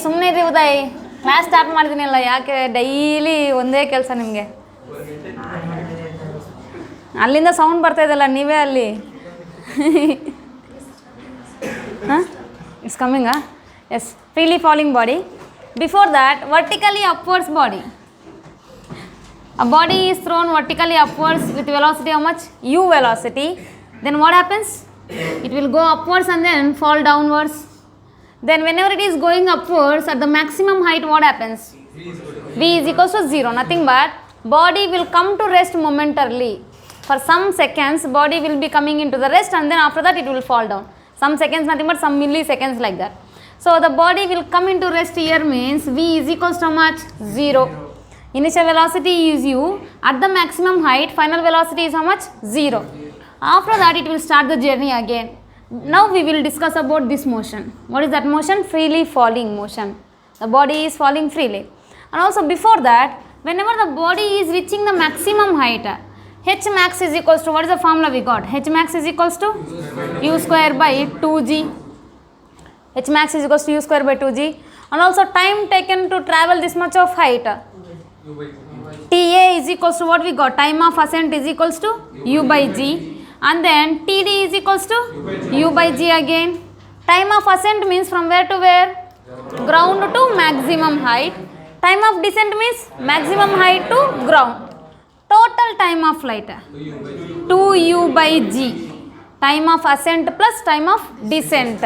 ಸುಮ್ಮನೆ ಇರಿ Uday, class start ಮಾಡಿದ್ದೀನಿಲ್ಲ, ಯಾಕೆ ಡೈಲಿ ಒಂದೇ ಕೆಲಸ ನಿಮಗೆ? ಅಲ್ಲಿಂದ ಸೌಂಡ್ ಬರ್ತಾ ಇದೆಯಲ್ಲ, ನೀವೇ ಅಲ್ಲಿ. ಹಾಂ, ಇಟ್ಸ್ ಕಮ್ಮಿಂಗಾ? Yes, freely falling body. Before that, vertically upwards body. A body is thrown vertically upwards with velocity how much? U velocity. Then what happens? It will go upwards and then fall downwards. Then whenever it is going upwards at the maximum height, what happens? V is equals to 0. Nothing but body will come to rest momentarily. For some seconds, body will be coming into the rest and then after that it will fall down. Some seconds, nothing but some milliseconds like that. So the body will come into rest here means V is equals to how much? 0. Initial velocity is U. At the maximum height, final velocity is how much? 0. After that, it will start the journey again. Now we will discuss about this motion. What is that motion? Freely falling motion. The body is falling freely. And also before that, whenever the body is reaching the maximum height, H max is equals to, what is the formula we got? H max is equals to U square by 2G. H max is equals to U square by 2G. And also time taken to travel this much of height. TA is equals to what we got? Time of ascent is equals to U by G. And then TD is equals to U by G again. Time of ascent means from where to where? Ground to maximum height. Time of descent means maximum height to ground. Total time of flight 2U by G. Time of ascent plus time of descent.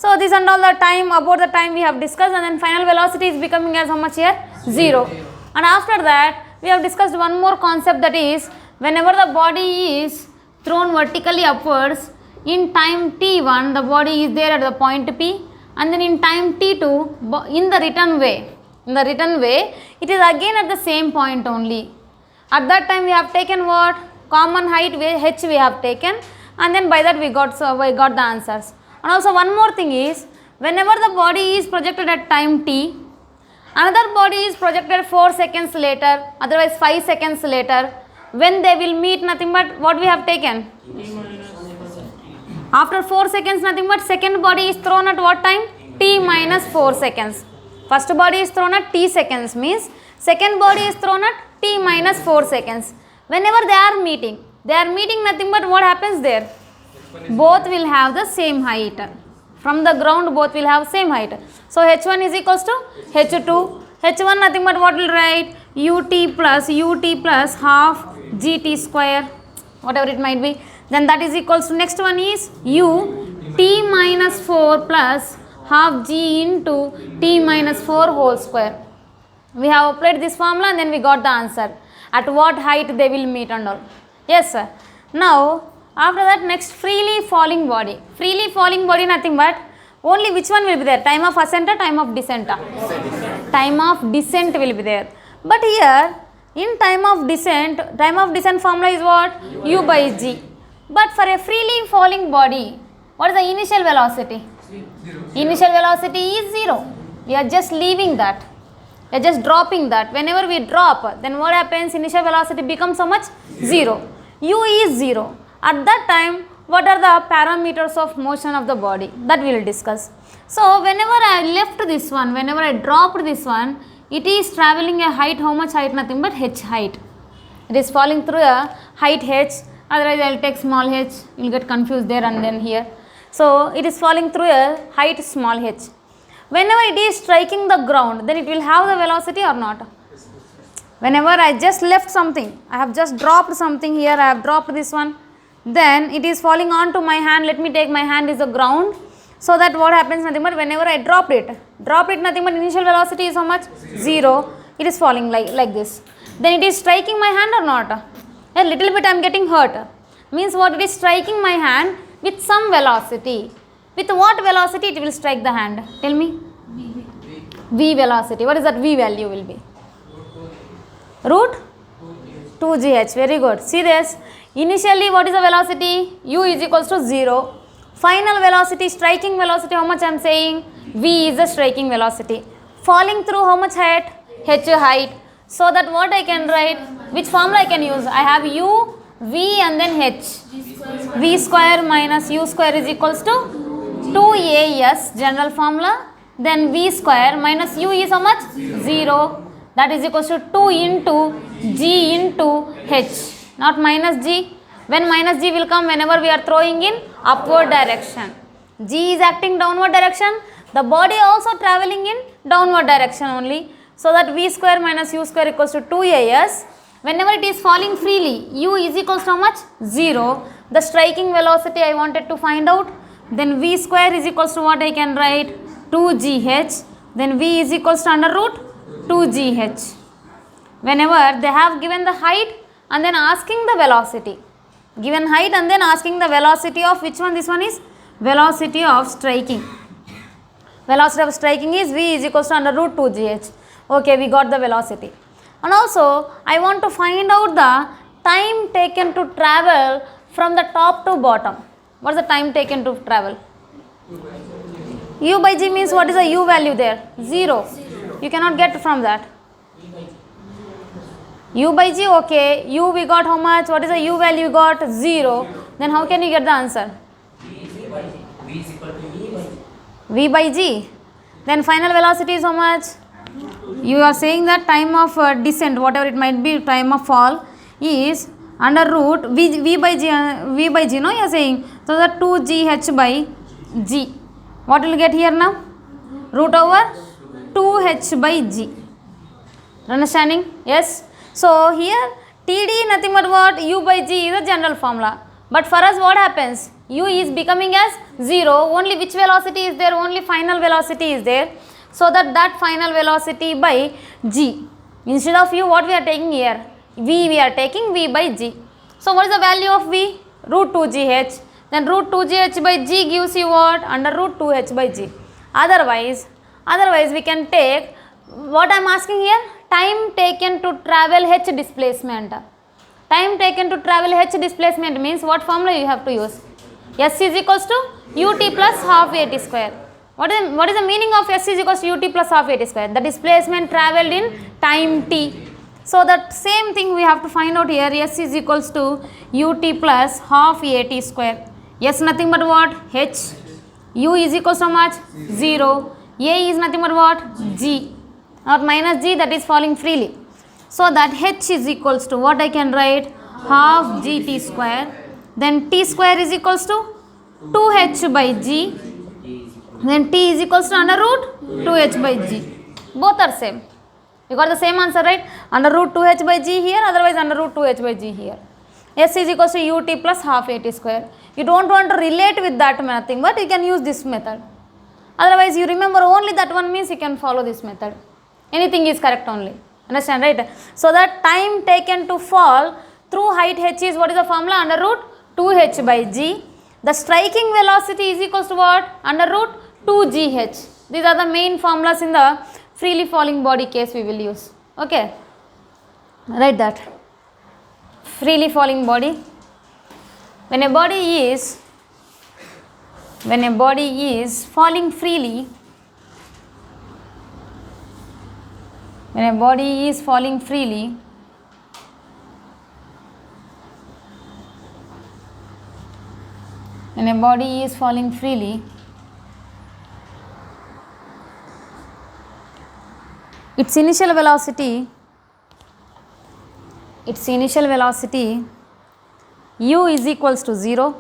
So this and all the time, about the time we have discussed, and then final velocity is becoming as how much here? 0. And after that we have discussed one more concept, that is whenever the body is thrown vertically upwards, in time t1 the body is there at the point P, and then in time t2 in the return way it is again at the same point only. At that time we have taken what? Common height h we have taken, and then by that we got the answers. And also one more thing is, whenever the body is projected at time t, another body is projected 4 seconds later, otherwise 5 seconds later, when they will meet, nothing but what we have taken? After 4 seconds, nothing but second body is thrown at what time? T minus 4 seconds. First body is thrown at t seconds means second body is thrown at t minus 4 seconds. Whenever they are meeting nothing but what happens there? Both will have the same height. From the ground both will have same height. So H1 is equals to H2. H1 nothing but what will write? UT plus half GT square, whatever it might be. Then that is equals to, next one is U T minus 4 plus half G into T minus 4 whole square. We have applied this formula and then we got the answer. At what height they will meet and all. Yes sir. Now after that, next freely falling body. Freely falling body nothing but only which one will be there? Time of ascent or time of descent? Time of descent will be there. But here in time of descent formula is what? U by G. But for a freely falling body, what is the initial velocity? Initial velocity is 0. We are just leaving that. We are just dropping that. Whenever we drop, then what happens? Initial velocity becomes how much? 0. U is 0. At that time, what are the parameters of motion of the body? That we will discuss. So whenever I left this one, whenever I dropped this one, it is traveling a height, how much height? Nothing but h height. It is falling through a height h, otherwise I will take small h, you will get confused there and then here. So it is falling through a height small h. Whenever it is striking the ground, then it will have the velocity or not? Whenever I just left something, I have just dropped something here, I have dropped this one, then it is falling on to my hand. Let me take my hand is the ground, so that what happens? Nothing but whenever I drop it nothing but initial velocity is how much? 0. It is falling like this. Then it is striking my hand or not? A little bit I am getting hurt. Means what? It is striking my hand with some velocity. With what velocity it will strike the hand? Tell me. V velocity. What is that V value will be? Root 2gh. Very good. See this. Initially what is the velocity? U is equals to 0. Final velocity, striking velocity, how much I am saying? V is the striking velocity. Falling through how much height? H height. So that what I can write? Which formula I can use? I have U, V and then H. V square minus U square is equals to 2AS, general formula. then v square minus u is how much? 0. That is equals to 2 into g into h, not minus g. When minus g will come whenever we are throwing in upward direction. G is acting downward direction, the body also traveling in downward direction only. So that v square minus u square equals to 2as. Whenever it is falling freely, u is equals to how much? 0. The striking velocity I wanted to find out. Then v square is equals to what I can write? 2gh. Then v is equals to under root 2gh. Whenever they have given the height and then asking the velocity. Given height and then asking the velocity of which one? This one is velocity of striking. Velocity of striking is v is equals to under root 2gh. Okay, we got the velocity. And also I want to find out the time taken to travel from the top to bottom. What is the time taken to travel? U by g means what is the u value there? 0. You cannot get from that. U by g, okay, u we got how much? What is the u value we got? 0. Then how can you get the answer? V by g. Then final velocity is how much? You are saying that time of descent, whatever it might be, time of fall is under root v by g, no, you are saying. So that 2gh by g. What will get here now? Root over 2h by g. Understanding? Yes. So here TD nothing but what? U by g is a general formula. But for us what happens? U is becoming as 0. Only which velocity is there? Only final velocity is there. So that final velocity by g. Instead of u, what we are taking here? V we are taking v by g. So what is the value of v? Root 2gh. Then root 2gh by g gives you what? Under root 2h by g. Otherwise we can take what I am asking here? Time taken to travel h displacement. Time taken to travel h displacement means what formula you have to use? S is equals to ut plus half at square. What is the meaning of S is equals to ut plus half at square? The displacement travelled in time t. So that same thing we have to find out here. S is equals to ut plus half at square. S nothing but what? H. U is equals to how much? 0. A is nothing but what? G. Or minus g, that is falling freely. So that h is equals to what I can write? Half gt square. Then t square is equals to 2h by g. Then t is equals to under root 2h by g. Both are same. You got the same answer, right? Under root 2h by g here, otherwise under root 2h by g here. S is equals to ut plus half at square. You don't want to relate with that nothing, but you can use this method. Otherwise you remember only that one means you can follow this method. Anything is correct only. Understand, right? So that time taken to fall through height h is what is the formula? Under root 2h by g. The striking velocity is equals to what? Under root 2gh. These are the main formulas in the freely falling body case we will use. Okay. Write that. Freely falling body. When a body is falling freely, when a body is falling freely, its initial velocity u is equals to 0.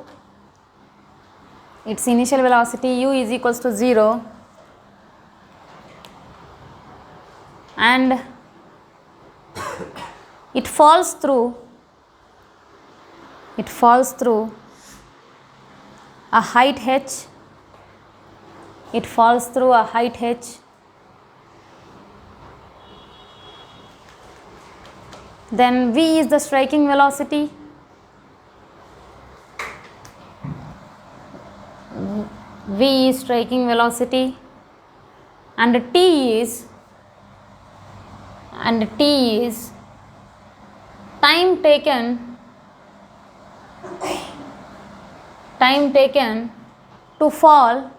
Its initial velocity u is equals to 0, and it falls through a height h. Then v is the striking velocity. V is striking velocity, and t is time taken to fall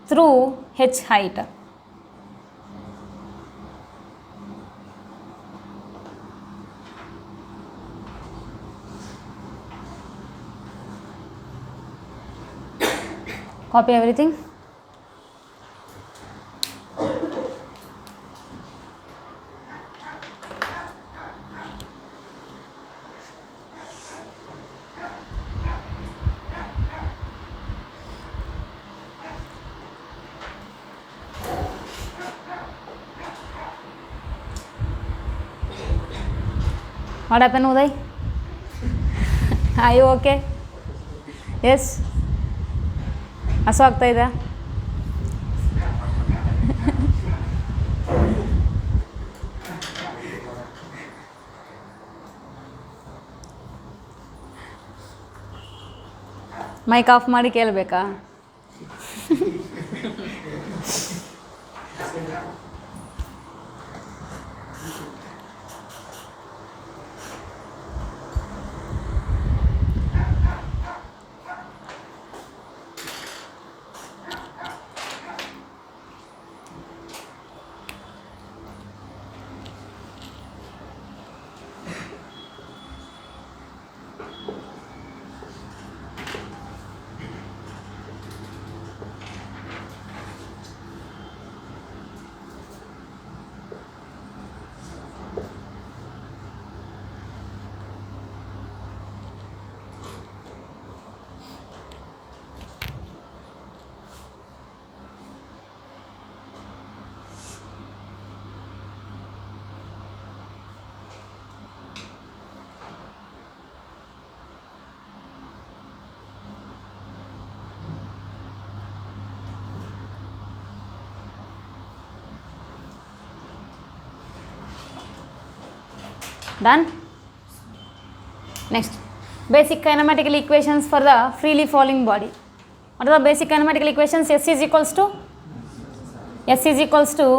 through h height. Copy everything. What happened, Uday? Are you okay? Yes? ಹಸು ಆಗ್ತಾ ಇದೆ? Mic of ಮಾಡಿ ಕೇಳಬೇಕಾ? Done? Next, basic kinematical equations for the freely falling body. What are the basic kinematical equations? S is equals to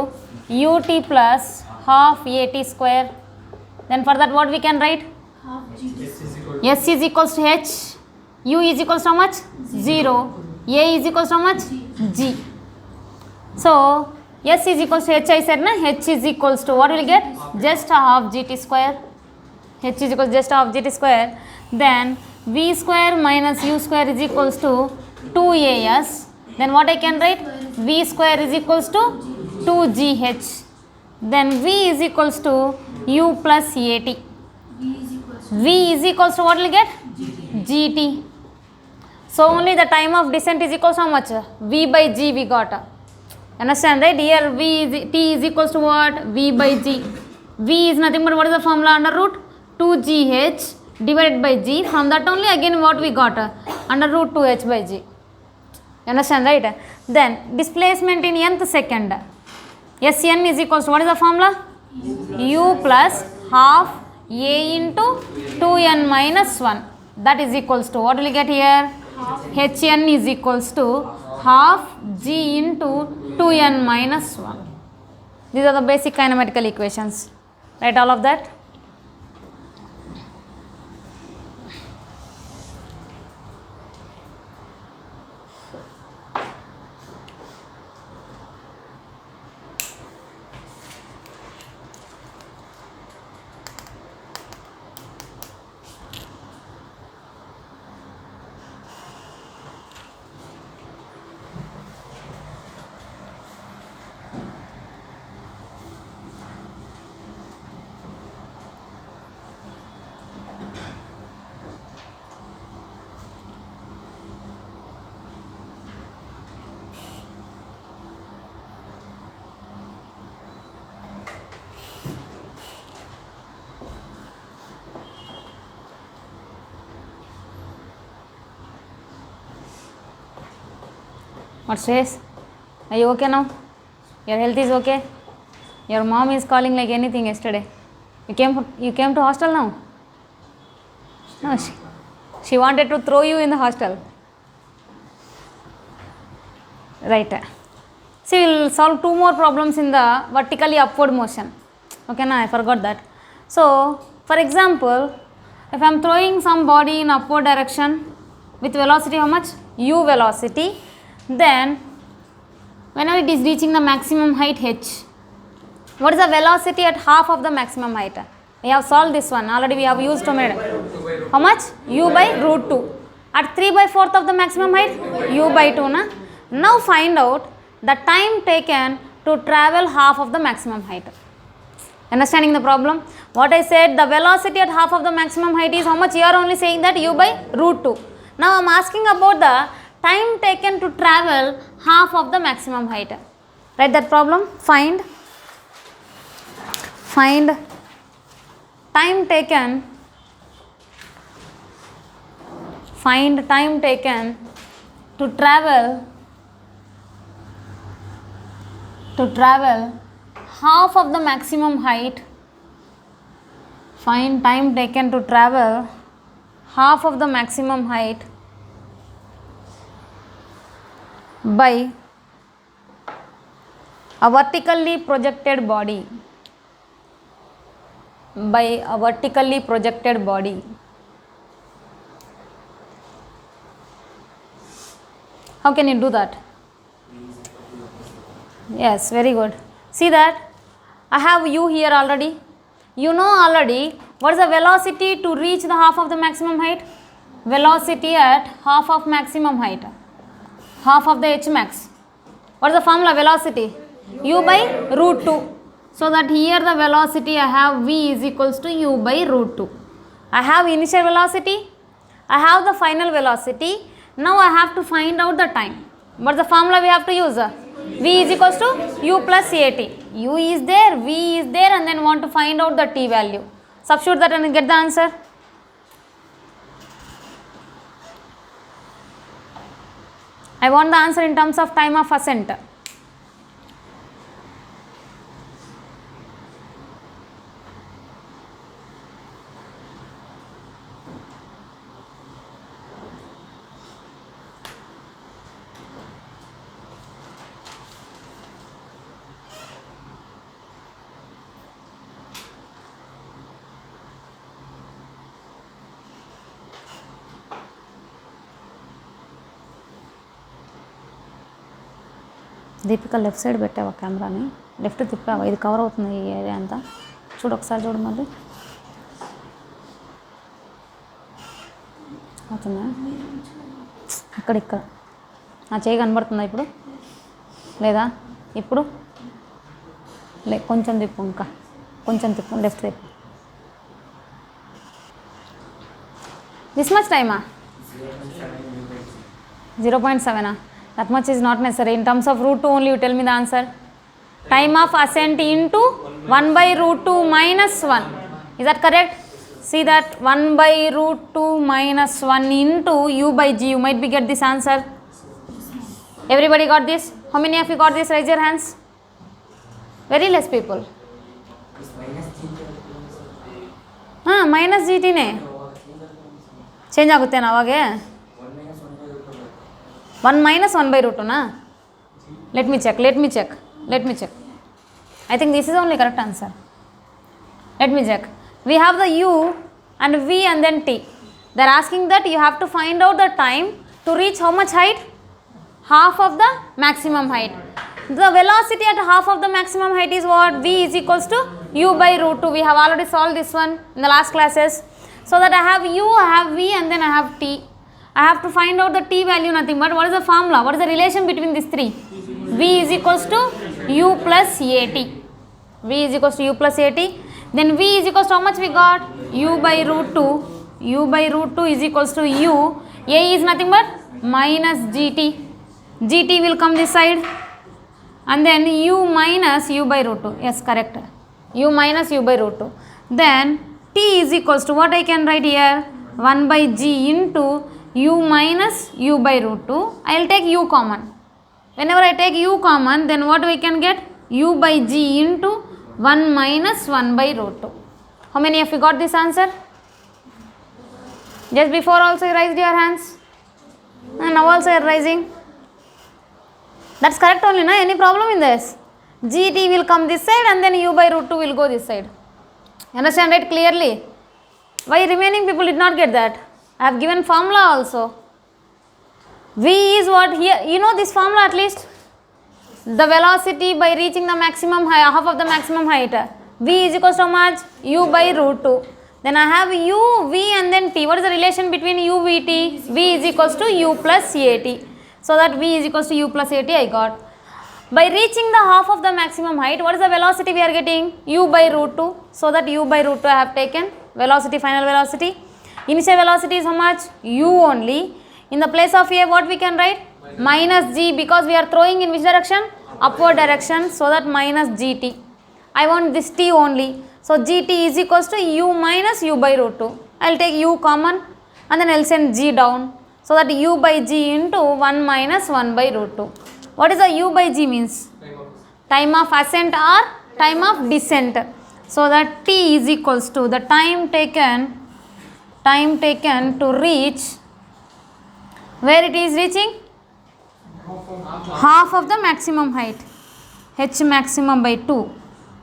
ut plus half at square. Then for that what we can write? S is equals to h, u is equals to how much? 0, a is equals to how much? G. So S is equals to h, I said na, h is equals to what will get? Just half gt square. H is equals to just half gt square. Then v square minus u square is equals to 2as. Then what I can write? V square is equals to 2gh. Then v is equals to u plus at. V is equals to what will get? gt. So only the time of descent is equals to how much? V by g we got. Understand, right? Here t is equals to what? V by g. V is nothing but what is the formula? Under root 2gh divided by g. From that only again what we got? Under root 2h by g. Understand, right? Then displacement in nth second. Sn is equals to what is the formula? U plus half a into 2n minus 1. That is equals to what will you get here? Hn is equals to half g into 2n minus 1. These are the basic kinematical equations. Write all of that. What says? Are you okay now? Your health is okay? Your mom is calling like anything yesterday. You came to hostel now? No, she wanted to throw you in the hostel. Right. See, we will solve two more problems in the vertically upward motion. Okay, now I forgot that. So, for example, if I am throwing some body in upward direction with velocity how much? U velocity. Then whenever it is reaching the maximum height h, what is the velocity at half of the maximum height? We have solved this one already, we have used 2 minutes. How much? U by root 2. At 3/4 of the maximum height, u by 2 na. Now find out the time taken to travel half of the maximum height. Understanding the problem? What I said, the velocity at half of the maximum height is how much? You are only saying that u by root 2. Now I am asking about the time taken to travel half of the maximum height. Write that problem. Find time taken. Find time taken to travel half of the maximum height. Find time taken to travel half of the maximum height by a vertically projected body. By a vertically projected body. How can you do that? Yes, very good. See that I have u here already. You know already what is the velocity to reach the half of the maximum height? Velocity at half of maximum height, half of the h max. What is the formula? Velocity u by root 2. So that here the velocity I have v is equals to u by root 2. I have initial velocity, I have the final velocity. Now I have to find out the time. What is the formula we have to use? V is equals to u plus at. U is there, v is there, and then want to find out the t value. Substitute that and get the answer. I want the answer in terms of time of ascent. Deepika left side పెట్టావా కెమెరాని? Left తిప్పావా? ఇది cover అవుతుంది ఈ area అంతా. చూడు ఒకసారి చూడు మళ్ళీ అవుతుందా? ఇక్కడ నా చేయి కనబడుతుందా ఇప్పుడు? లేదా ఇప్పుడు? కొంచెం తిప్పు, ఇంకా కొంచెం తిప్పు, లెఫ్ట్ తిప్పు. దిస్ మచ్ టైమా? 0.7. That much is not necessary. In terms of root 2 only you tell me the answer. Time of ascent into 1 by root 2 minus 1. Is that correct? See that 1 by root 2 minus 1 into u by g. You might be get this answer. Everybody got this? How many of you got this? Raise your hands. Very less people. Minus gt ne change ಆಗುತ್ತೆ ಅವಾಗೆ. 1 minus 1 by root 2 na? Let me check. I think this is only correct answer. Let me check. We have the u and v and then t. They are asking that you have to find out the time to reach how much height? Half of the maximum height. The velocity at half of the maximum height is what? V is equals to u by root 2. We have already solved this one in the last classes. So that I have u, I have v, and then I have t. I have to find out the t value, nothing but what is the formula? What is the relation between these three? V is equals to u plus at. V is equals to u plus at. Then v is equals to how much we got? U by root 2. U by root 2 is equals to u. A is nothing but minus gt. Gt will come this side. And then u minus u by root 2. Yes, correct. U minus u by root 2. Then t is equals to what I can write here? 1 by g into u minus u by root 2. I will take u common. Whenever I take u common, then what we can get? U by g into 1 minus 1 by root 2. How many of you got this answer? Just before also you raised your hands. And now also you are raising. That's correct only, na? Any problem in this? Gt will come this side and then u by root 2 will go this side. Understand it clearly? Why remaining people did not get that? I have given formula also. V is what here? You know this formula at least? The velocity by reaching the maximum height, half of the maximum height. V is equals to how much? U by root 2. Then I have u, v and then t. What is the relation between u, v, t? V is equals to u plus at. So that v is equals to u plus at I got. By reaching the half of the maximum height, what is the velocity we are getting? U by root 2. So that u by root 2 I have taken. Velocity, final velocity. Initial velocity is how much? U only. In the place of a, what we can write? Minus g, because we are throwing in which direction? Upward direction. So that minus gt. I want this t only. So gt is equals to u minus u by root 2. I will take u common and then I will send g down. So that u by g into 1 minus 1 by root 2. What is the u by g means? Time of ascent or time of descent. So that t is equals to the time taken to reach, where it is reaching? Half of the maximum height. H maximum by 2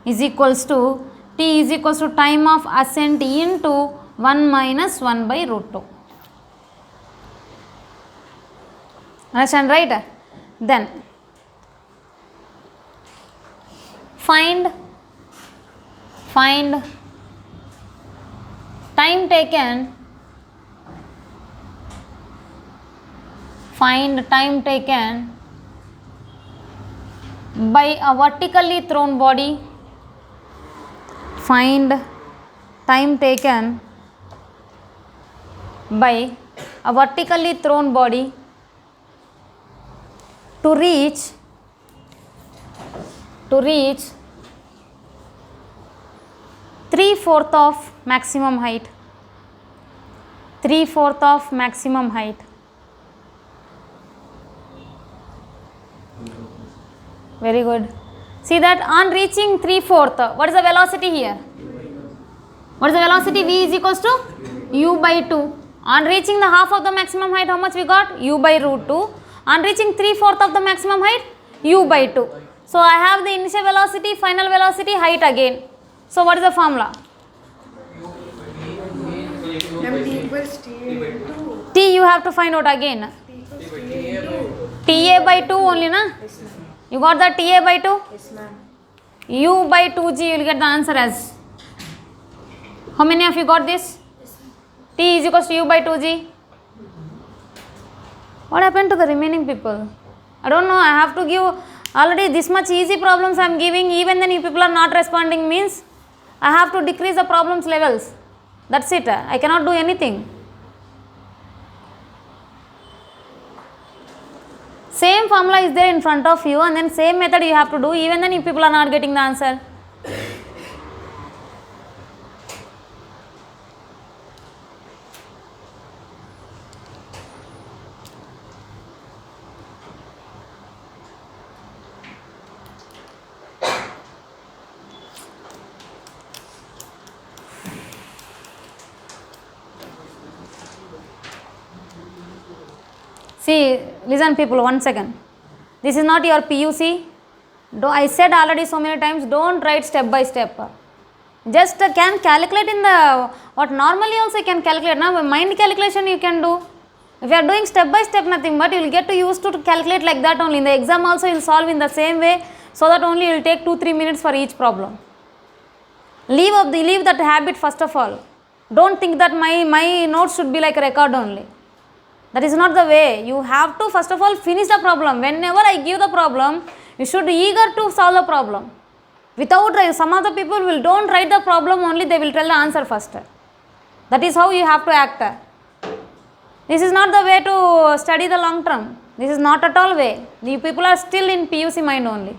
is equals to t is equals to time of ascent into 1 minus 1 by root 2. Understand, right? Then find time taken by a vertically thrown body. Find time taken by a vertically thrown body to reach 3/4 of maximum height. 3/4 of maximum height. Very good. See that on reaching 3/4, what is the velocity here? What is the velocity? V is equals to u by 2. On reaching the half of the maximum height, how much we got? U by root 2. On reaching 3/4 of the maximum height, u by 2. So I have the initial velocity, final velocity, height again. So what is the formula? T equals T into T you have to find out again. TA by 2 only, na? Yes, ma'am. You got the TA by 2? Yes, ma'am. U by 2g, you will get the answer as. How many of you got this? T is equals to u by 2g. What happened to the remaining people? I don't know. I have to give already this much easy problems I am giving. Even then you people are not responding means I have to decrease the problems levels. That's it. I cannot do anything. Same formula is there in front of you and then same method you have to do. Even then you people are not getting the answer. See, listen people, 1 second. This is not your PUC. I said already so many times, don't write step by step. Just can calculate in the, what normally also you can calculate. Now mind calculation you can do. If you are doing step by step nothing but you will get to used to calculate like that only. In the exam also you will solve in the same way, so that only you will take 2-3 minutes for each problem. Leave that habit first of all. Don't think that my notes should be like a record only. That is not the way. You have to first of all finish the problem. Whenever I give the problem, you should be eager to solve the problem. Without, some of the people will don't write the problem only, they will tell the answer first. That is how you have to act. This is not the way to study the long term. This is not at all way. You people are still in PUC mind only.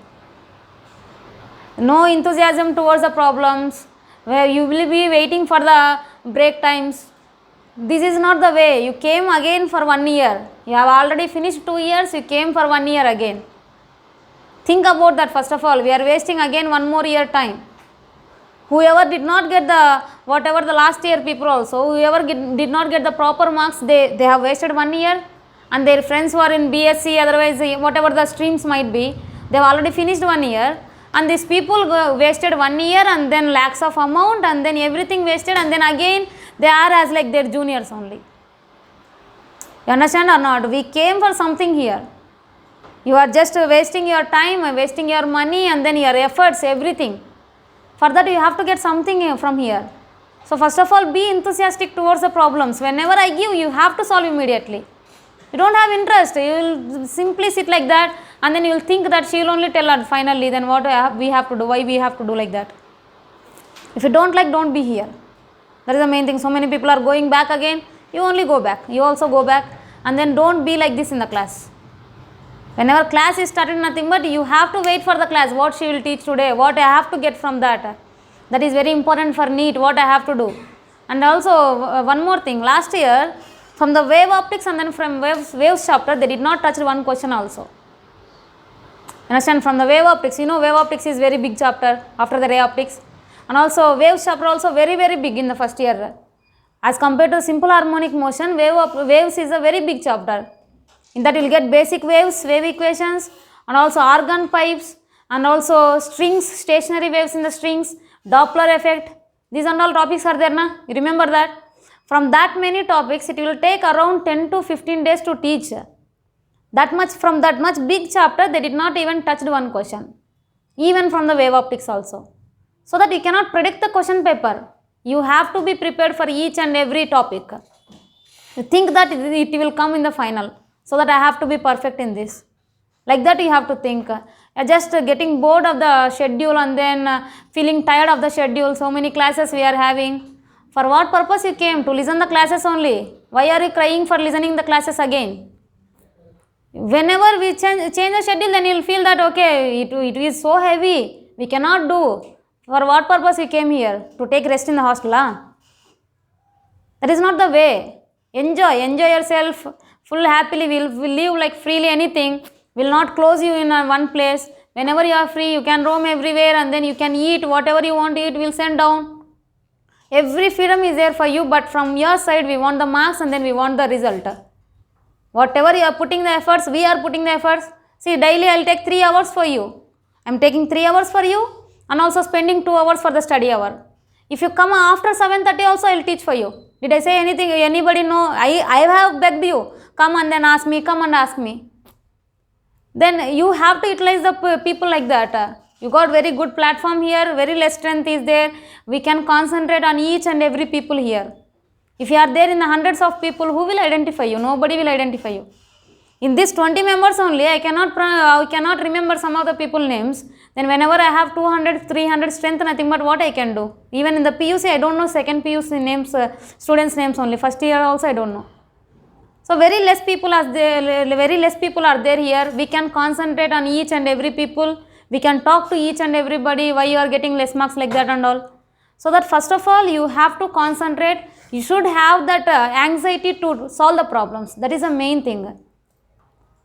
No enthusiasm towards the problems, where you will be waiting for the break times. This is not the way. You came again for 1 year. You have already finished 2 years, you came for 1 year again. Think about that first of all. We are wasting again 1 more year time. Whoever did not get the, whatever the last year people also, whoever did not get the proper marks, they have wasted 1 year, and their friends who are in BSc, otherwise whatever the streams might be, they have already finished 1 year, and these people wasted 1 year and then lakhs of amount and then everything wasted, and then again they are as like their juniors only. You understand or not? We came for something here. You are just wasting your time, wasting your money and then your efforts, everything. For that you have to get something from here. So first of all, be enthusiastic towards the problems. Whenever I give, you have to solve immediately. You don't have interest, you will simply sit like that, and then you will think that she will only tell us finally, then what we have to do, why we have to do like that. If you don't like, don't be here. That is the main thing. So many people are going back again. You only go back. You also go back, and then don't be like this in the class. Whenever class is started, nothing but you have to wait for the class. What she will teach today, what I have to get from that. That is very important for NEET, what I have to do. And also one more thing, last year from the wave optics and then from waves chapter, they did not touch one question also. Understand, from the wave optics, you know wave optics is very big chapter after the ray optics, and also waves chapter also very big in the first year. As compared to simple harmonic motion, waves is a very big chapter. In that you will get basic waves, wave equations, and also organ pipes, and also strings, stationary waves in the strings, Doppler effect. These and all topics are there, na? You remember that? From that many topics, it will take around 10 to 15 days to teach. That much, from that much big chapter, they did not even touch one question. Even from the wave optics also. So that you cannot predict the question paper. You have to be prepared for each and every topic. You think that it will come in the final. So that I have to be perfect in this. Like that you have to think. Just getting bored of the schedule and then feeling tired of the schedule. So many classes we are having. For what purpose you came? To listen the classes only. Why are you crying for listening the classes again? Whenever we change the schedule, then you will feel that okay, it is so heavy. We cannot do. For what purpose you came here? To take rest in the hostel, huh? That is not the way. Enjoy yourself. Full happily, will live like freely anything. Will not close you in one place. Whenever you are free, you can roam everywhere and then you can eat whatever you want to eat, will send down. Every freedom is there for you, but from your side, we want the marks and then we want the result. Whatever you are putting the efforts, we are putting the efforts. See, daily I will take 3 hours for you. I am taking 3 hours for you and also spending 2 hours for the study hour. If you come after 7:30 also, I will teach for you. Did I say anything? Anybody know? I have begged you. Come and then ask me. Come and ask me. Then you have to utilize the people like that. You got very good platform here. Very less strength is there. We can concentrate on each and every people here. If you are there in the hundreds of people, who will identify you? Nobody will identify you. In this 20 members only, I cannot remember some of the people names. Then whenever I have 200, 300 strength, nothing but what I can do. Even in the PUC, I don't know second PUC names, students' names only. First year also, I don't know. So very less people are there here. We can concentrate on each and every people. We can talk to each and everybody why you are getting less marks like that and all. So that first of all, you have to concentrate. You should have that anxiety to solve the problems. That is the main thing.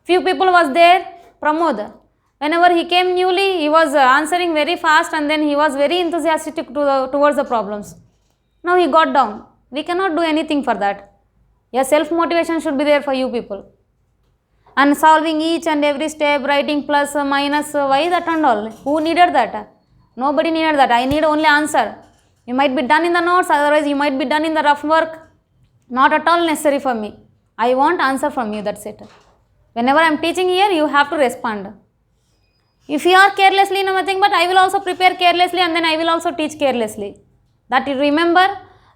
Few people was there, Pramod. Whenever he came newly, he was answering very fast and then he was very enthusiastic towards the problems. Now he got down. We cannot do anything for that. Your self-motivation should be there for you people. And solving each and every step, writing plus, minus, why that and all? Who needed that? Nobody needed that. I need only answer. You might be done in the notes, otherwise you might be done in the rough work. Not at all necessary for me. I want answer from you, that's it. Whenever I am teaching here, you have to respond. If you are carelessly, nothing but I will also prepare carelessly and then I will also teach carelessly. That you remember,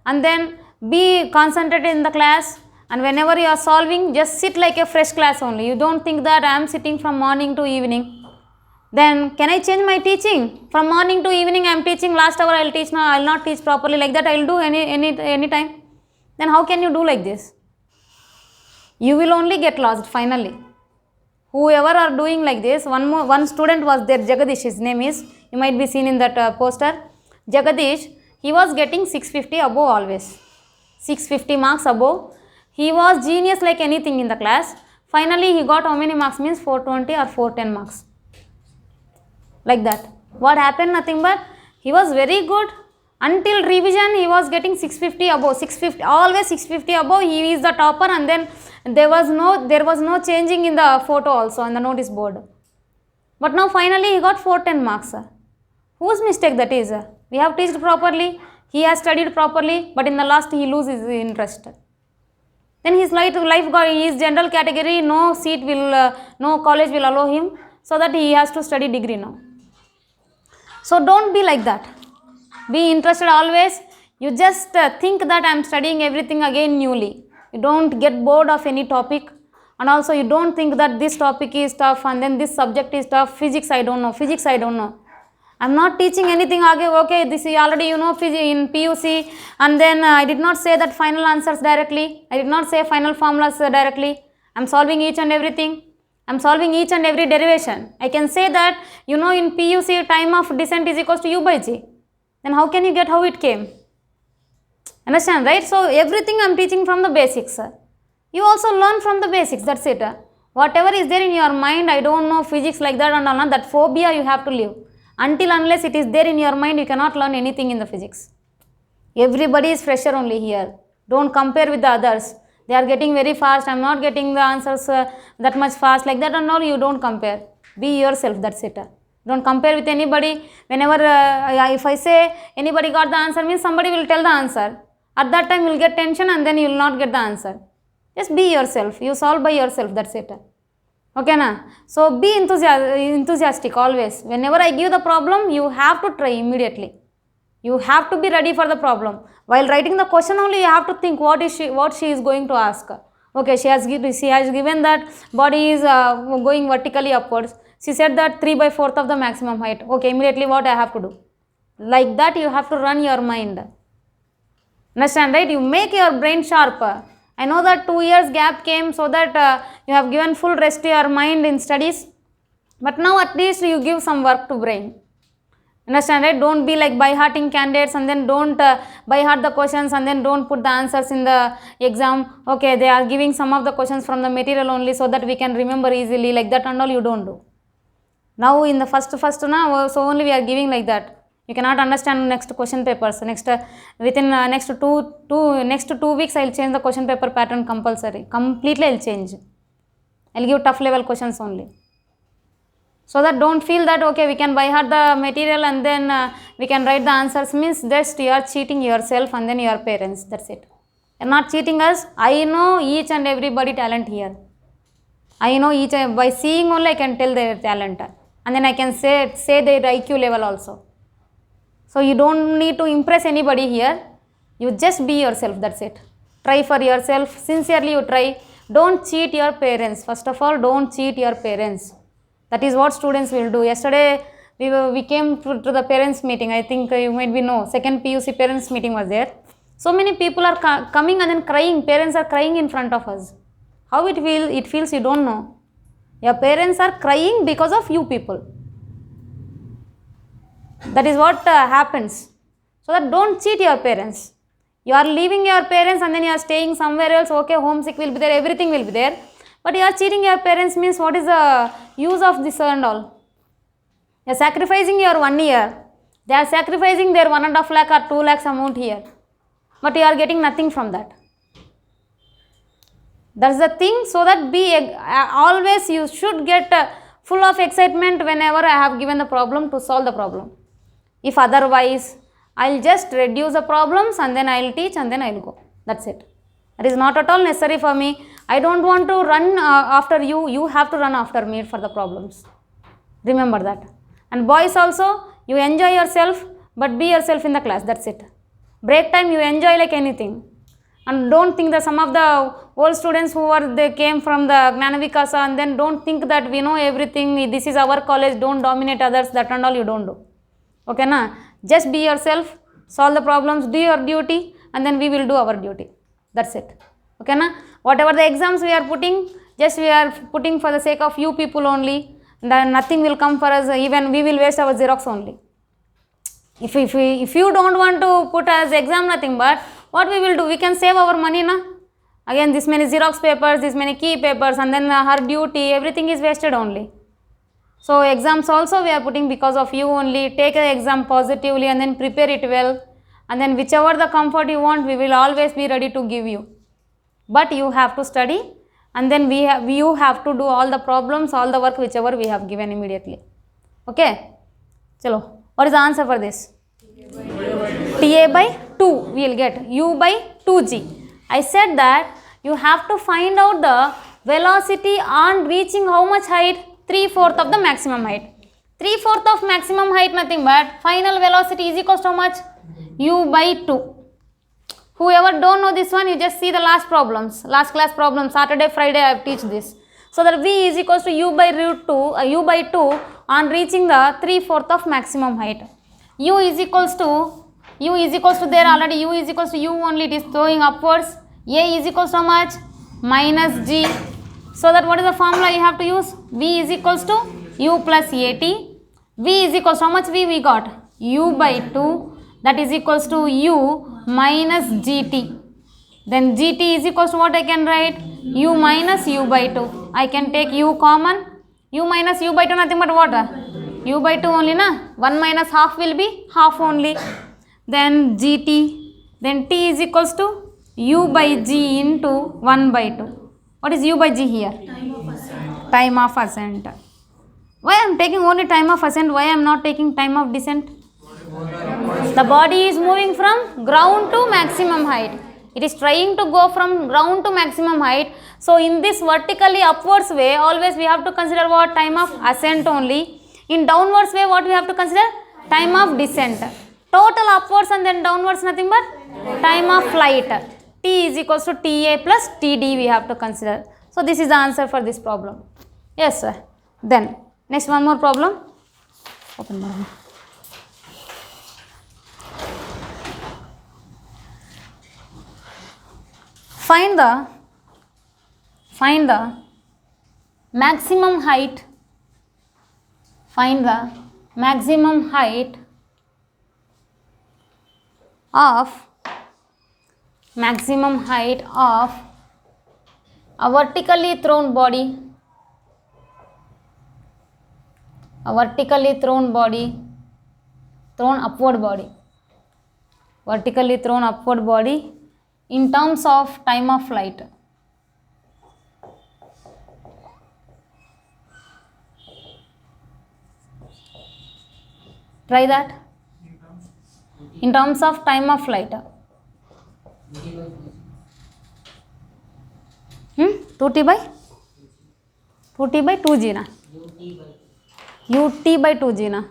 and then be concentrated in the class, and whenever you are solving, just sit like a fresh class only. You don't think that I am sitting from morning to evening. Then can I change my teaching? From morning to evening I am teaching, last hour I will teach, now I will not teach properly, like that I will do any time. Then how can you do like this? You will only get lost finally. Whoever are doing like this, one student was there, Jagadish, his name is, you might be seen in that poster. Jagadish, he was getting 650 above always. 650 marks above. He was genius like anything in the class. Finally, he got how many marks? Means 420 or 410 marks. Like that. What happened? Nothing but he was very good. Until revision, he was getting 650 above. 650, always 650 above. He is the topper, and then there was no changing in the photo also on the notice board. But now finally he got 410 marks. Whose mistake that is? We have taught properly. He has studied properly, but in the last he loses his interest. Then his life got his general category. No seat will, no college will allow him, so that he has to study degree now. So don't be like that. Be interested always. You just think that I am studying everything again newly. You don't get bored of any topic, and also you don't think that this topic is tough and then this subject is tough. Physics I don't know. Physics I don't know. I'm not teaching anything. Okay, this is already you know in PUC, and then I did not say that final answers directly. I did not say final formulas directly. I'm solving each and everything. I'm solving each and every derivation. I can say that you know in PUC time of descent is equals to u by g. Then how can you get how it came? Understand, right? So everything I'm teaching from the basics. You also learn from the basics. That's it. Whatever is there in your mind, I don't know physics like that and all that phobia you have to leave. Until unless it is there in your mind, you cannot learn anything in the physics. Everybody is fresher only here. Don't compare with the others. They are getting very fast. I'm not getting the answers that much fast. Like that and all, you don't compare. Be yourself. That's it. Don't compare with anybody. Whenever if I say anybody got the answer, means somebody will tell the answer. At that time, you will get tension and then you will not get the answer. Just be yourself. You solve by yourself. That's it. Okay, na? So be enthusiastic always. Whenever I give the problem, you have to try immediately. You have to be ready for the problem. While writing the question only, you have to think what she is going to ask. Okay, she has given that body is going vertically upwards. She said that 3/4 of the maximum height. Okay, immediately what I have to do? Like that you have to run your mind. Understand, right? You make your brain sharp. I know that 2 years gap came so that you have given full rest to your mind in studies. But now at least you give some work to brain. Understand, right? Don't be like by-hearting candidates and then don't by-heart the questions and then don't put the answers in the exam. Okay, they are giving some of the questions from the material only so that we can remember easily. Like that and all you don't do. Now in the first now, so only we are giving like that. You cannot understand next question papers. Within next two weeks, I will change the question paper pattern compulsory. Completely I will change. I will give tough level questions only. So that don't feel that okay we can by heart the material and then we can write the answers, means just you are cheating yourself and then your parents. That's it. You are not cheating us. I know each and everybody talent here. I know each by seeing only I can tell their talent, and then I can say their IQ level also. So you don't need to impress anybody here. You just be yourself. That's it. Try for yourself. Sincerely you try. Don't cheat your parents. First of all, don't cheat your parents. That is what students will do. Yesterday we came to the parents meeting. I think you might be know. Second PUC parents meeting was there. So many people are coming and then crying. Parents are crying in front of us. How it feels you don't know. Your parents are crying because of you people. That is what happens. So that don't cheat your parents. You are leaving your parents and then you are staying somewhere else. Okay, homesick will be there, everything will be there. But you are cheating your parents, means what is the use of this and all? You are sacrificing your 1 year. They are sacrificing their 1.5 lakh or 2 lakhs amount here. But you are getting nothing from that. That's the thing. So that always you should get full of excitement whenever I have given the problem to solve the problem. If otherwise, I will just reduce the problems and then I will teach and then I will go. That's it. That is not at all necessary for me. I don't want to run after you. You have to run after me for the problems. Remember that. And boys also, you enjoy yourself, but be yourself in the class. That's it. Break time, you enjoy like anything. And don't think that some of the old students they came from the Gnana Vikasa and then don't think that we know everything. This is our college. Don't dominate others. That and all you don't do. Okay, na? Just be yourself, solve the problems, do your duty, and then we will do our duty. That's it. Okay, na? Whatever the exams we are putting, just we are putting for the sake of you people only. Then nothing will come for us. Even we will waste our Xerox only. If you don't want to put as exam nothing, but what we will do? We can save our money, na? Again, this many Xerox papers, this many key papers, and then her duty, everything is wasted only. So exams also we are putting because of you only. Take the exam positively and then prepare it well. And then whichever the comfort you want, we will always be ready to give you. But you have to study and then you have to do all the problems, all the work whichever we have given immediately. Okay? Chalo. What is the answer for this? TA by 2 we will get. U by 2G. I said that you have to find out the velocity on reaching how much height? 3/4 of the maximum height. 3/4 of maximum height nothing but final velocity is equals to how much? U by 2. Whoever don't know this one, you just see the last problems, last class problems. Saturday, Friday I have teach this. So that V is equals to U by root 2, U by 2 on reaching the 3/4 of maximum height. U is equals to there already. U is equals to U only. It is throwing upwards. A is equals to how much? Minus G. So that what is the formula you have to use? V is equals to U plus AT. V is equals to how much V we got? U by 2. That is equals to U minus GT. Then GT is equals to what I can write? U minus U by 2. I can take U common. U minus U by 2 nothing but what? U by 2 only na. 1 minus half will be half only. Then GT. Then T is equals to U by G into 1 by 2. What is U by G here? Time of ascent. Why I am taking only time of ascent? Why I am not taking time of descent? The body is moving from ground to maximum height. It is trying to go from ground to maximum height. So in this vertically upwards way, always we have to consider what? Time of ascent only. In downwards way, what we have to consider? Time of descent. Total upwards and then downwards nothing but time of flight. T is equals to TA plus TD we have to consider. So this is the answer for this problem. Yes sir. Then next one more problem. Open more. Find the maximum height. Find the maximum height of a vertically thrown body. A vertically thrown body, thrown upward body. Vertically thrown upward body in terms of time of flight. Try that. In terms of time of flight. 2t by 2g na. ut by 2g na.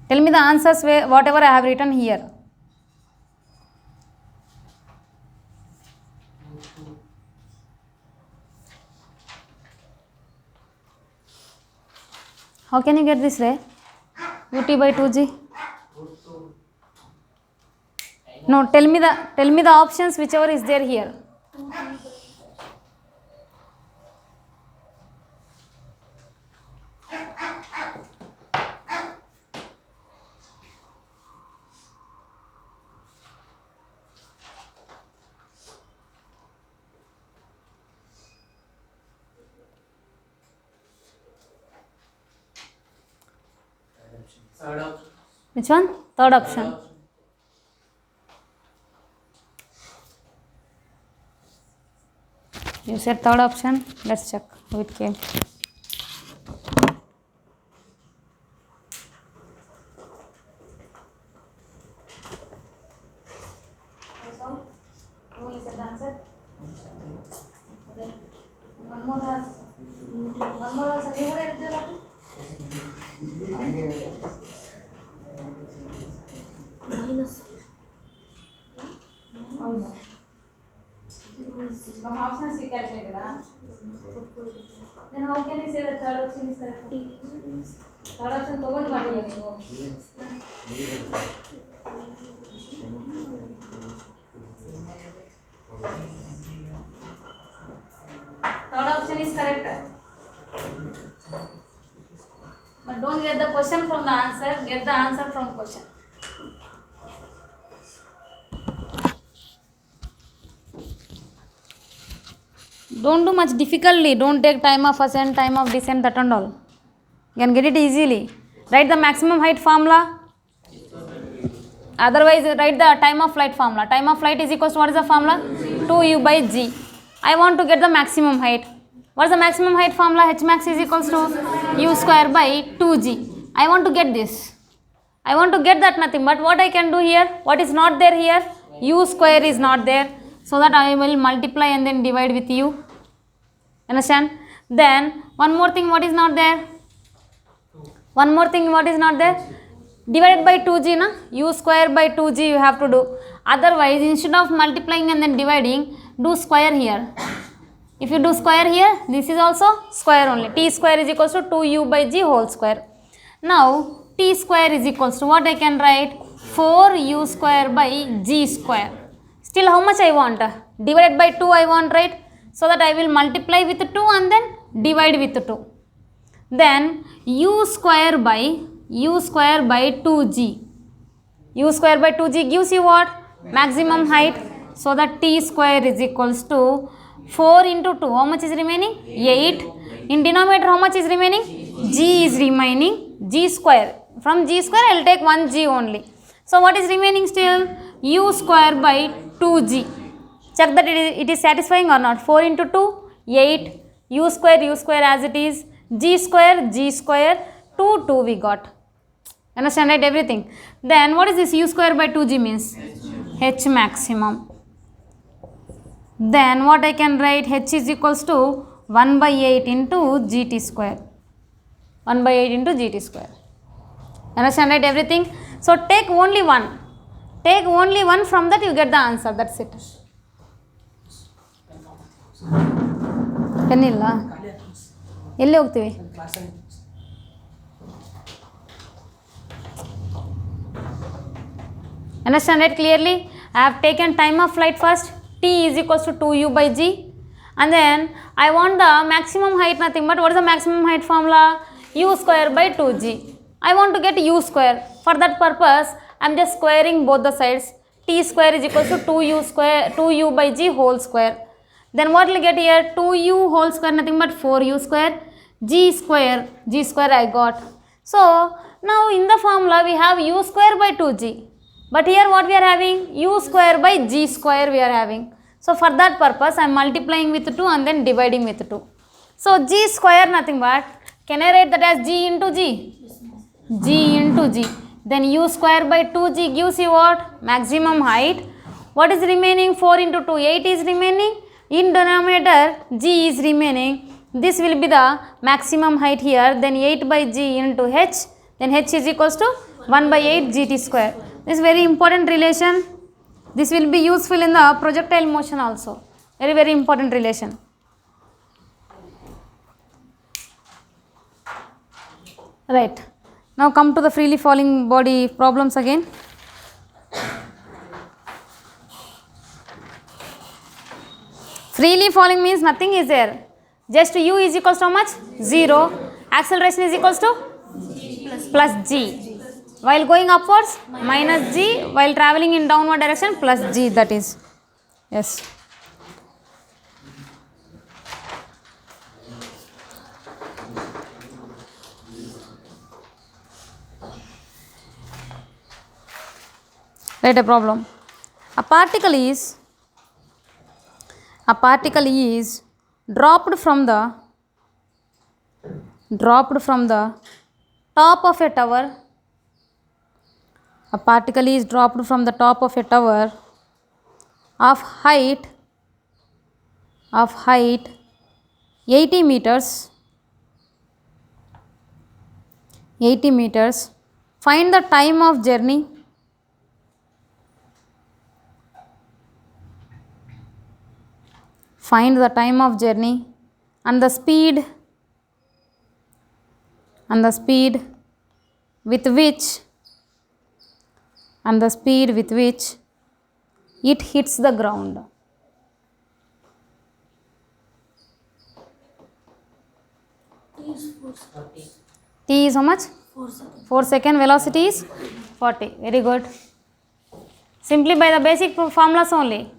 Tell me the answers whatever I have written here. How can you get this, Ray? ut by 2g. No, tell me the options whichever is there here. Which one? Third option. You said third option. Let's check who it came. Who is the answer? One more answer. Minus. From options we calculated, huh? Then how can you say the third option is correct? Third option total body. Third option is correct. But don't get the question from the answer, get the answer from question. Don't do much difficulty. Don't take time of ascent, time of descent, that and all. You can get it easily. Write the maximum height formula. Otherwise, write the time of flight formula. Time of flight is equals to what is the formula? 2u by g. I want to get the maximum height. What is the maximum height formula? H max is equals to u square by 2g. I want to get this. I want to get that nothing. But what I can do here? What is not there here? U square is not there. So that I will multiply and then divide with u. Understand? Then one more thing, what is not there? One more thing, what is not there? Divided by 2g, na? U square by 2g you have to do. Otherwise, instead of multiplying and then dividing, do square here. If you do square here, this is also square only. T square is equals to 2u by g whole square. Now, t square is equals to what I can write? 4u square by g square. Still how much I want? Divided by 2 I want, right? So that I will multiply with 2 and then divide with 2. Then u square by 2g. U square by 2g gives you what? Maximum height. So that t square is equals to 4 into 2. How much is remaining? 8. In denominator how much is remaining? G is remaining. G square. From g square I will take 1g only. So what is remaining still? U square by 2g. Check that it is satisfying or not. 4 into 2, 8. U square as it is. G square, 2, 2 we got. Understand, right? Everything. Then what is this u square by 2g means? H maximum. Then what I can write? H is equals to 1 by 8 into gt square. 1 by 8 into gt square. Understand, right? Everything. So take only one. Take only one, from that you get the answer. That's it. Pen ಇಲ್ಲ, ಎಲ್ಲಿ ಹೋಗ್ತೀವಿ? Understand it clearly? I have taken time of flight first. T is equals to 2u by g. And then I want the maximum height, nothing but what is the maximum height formula? U square by 2g. I want to get u square. For that purpose, I am just squaring both the sides. T square is equals to 2u by g whole square. Then what will get here? 2u whole square, nothing but 4u square. G square I got. So now in the formula we have u square by 2g. But here what we are having? U square by g square we are having. So for that purpose I am multiplying with 2 and then dividing with 2. So g square nothing but, can I write that as g into g? G into g. Then u square by 2g gives you what? Maximum height. What is remaining? 4 into 2, 8 is remaining. In denominator g is remaining. This will be the maximum height here. Then 8 by g into h. Then h is equals to 1 by 8 gt square. This is very important relation. This will be useful in the projectile motion also. Very, very important relation. Right. Now come to the freely falling body problems again. Freely falling means nothing is there. Just u is equals to how much? 0. Acceleration is equals to? Plus g. While going upwards, minus g. While traveling in downward direction, plus g, that is. Yes. Write a problem. A particle is dropped from the top of a tower. A particle is dropped from the top of a tower of height 80 meters. Find the time of journey. Find the time of journey and the speed with which it hits the ground. T is how much? 4 second. Velocity is 40. Very good. Simply by the basic formulas only.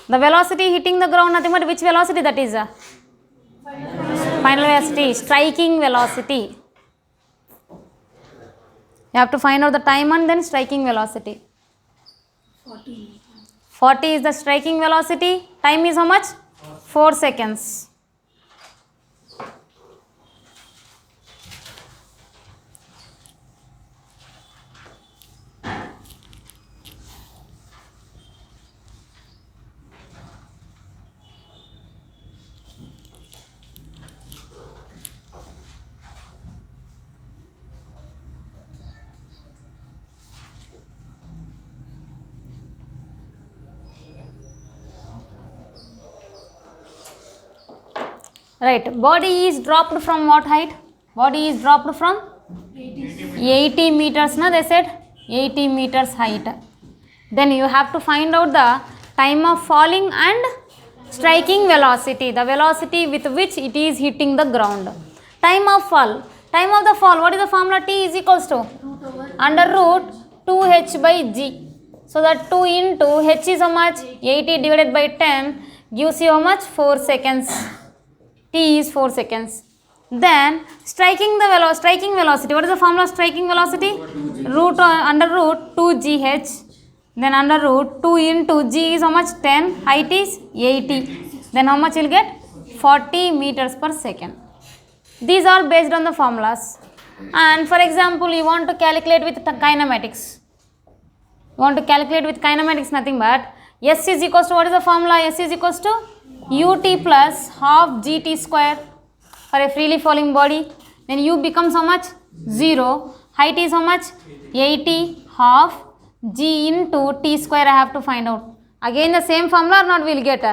The velocity hitting the ground, nothing but which velocity that is? Final velocity, striking velocity. You have to find out the time and then striking velocity. 40 is the striking velocity. Time is how much? 4 seconds. Right, body is dropped from what height? Body is dropped from 80 meters, na, they said 80 meters height. Then you have to find out the time of falling and striking velocity, the velocity with which it is hitting the ground. Time of fall, what is the formula? T is equals to under root 2h by g. So that 2 into h is how much? 80 divided by 10 gives you how much? 4 seconds. T is 4 seconds. Then striking velocity, what is the formula of striking velocity? Under root 2gh. Then under root 2 into g is how much? 10. Height is 80. Then how much you will get? 40 meters per second. These are based on the formulas. And for example, you want to calculate with kinematics. Nothing but S is equals to, what is the formula? S is equals to ut plus half gt square for a freely falling body. Then u becomes how much? 0. Height is how much? 80. Half g into t square I have to find out. Again the same formula or not we will get.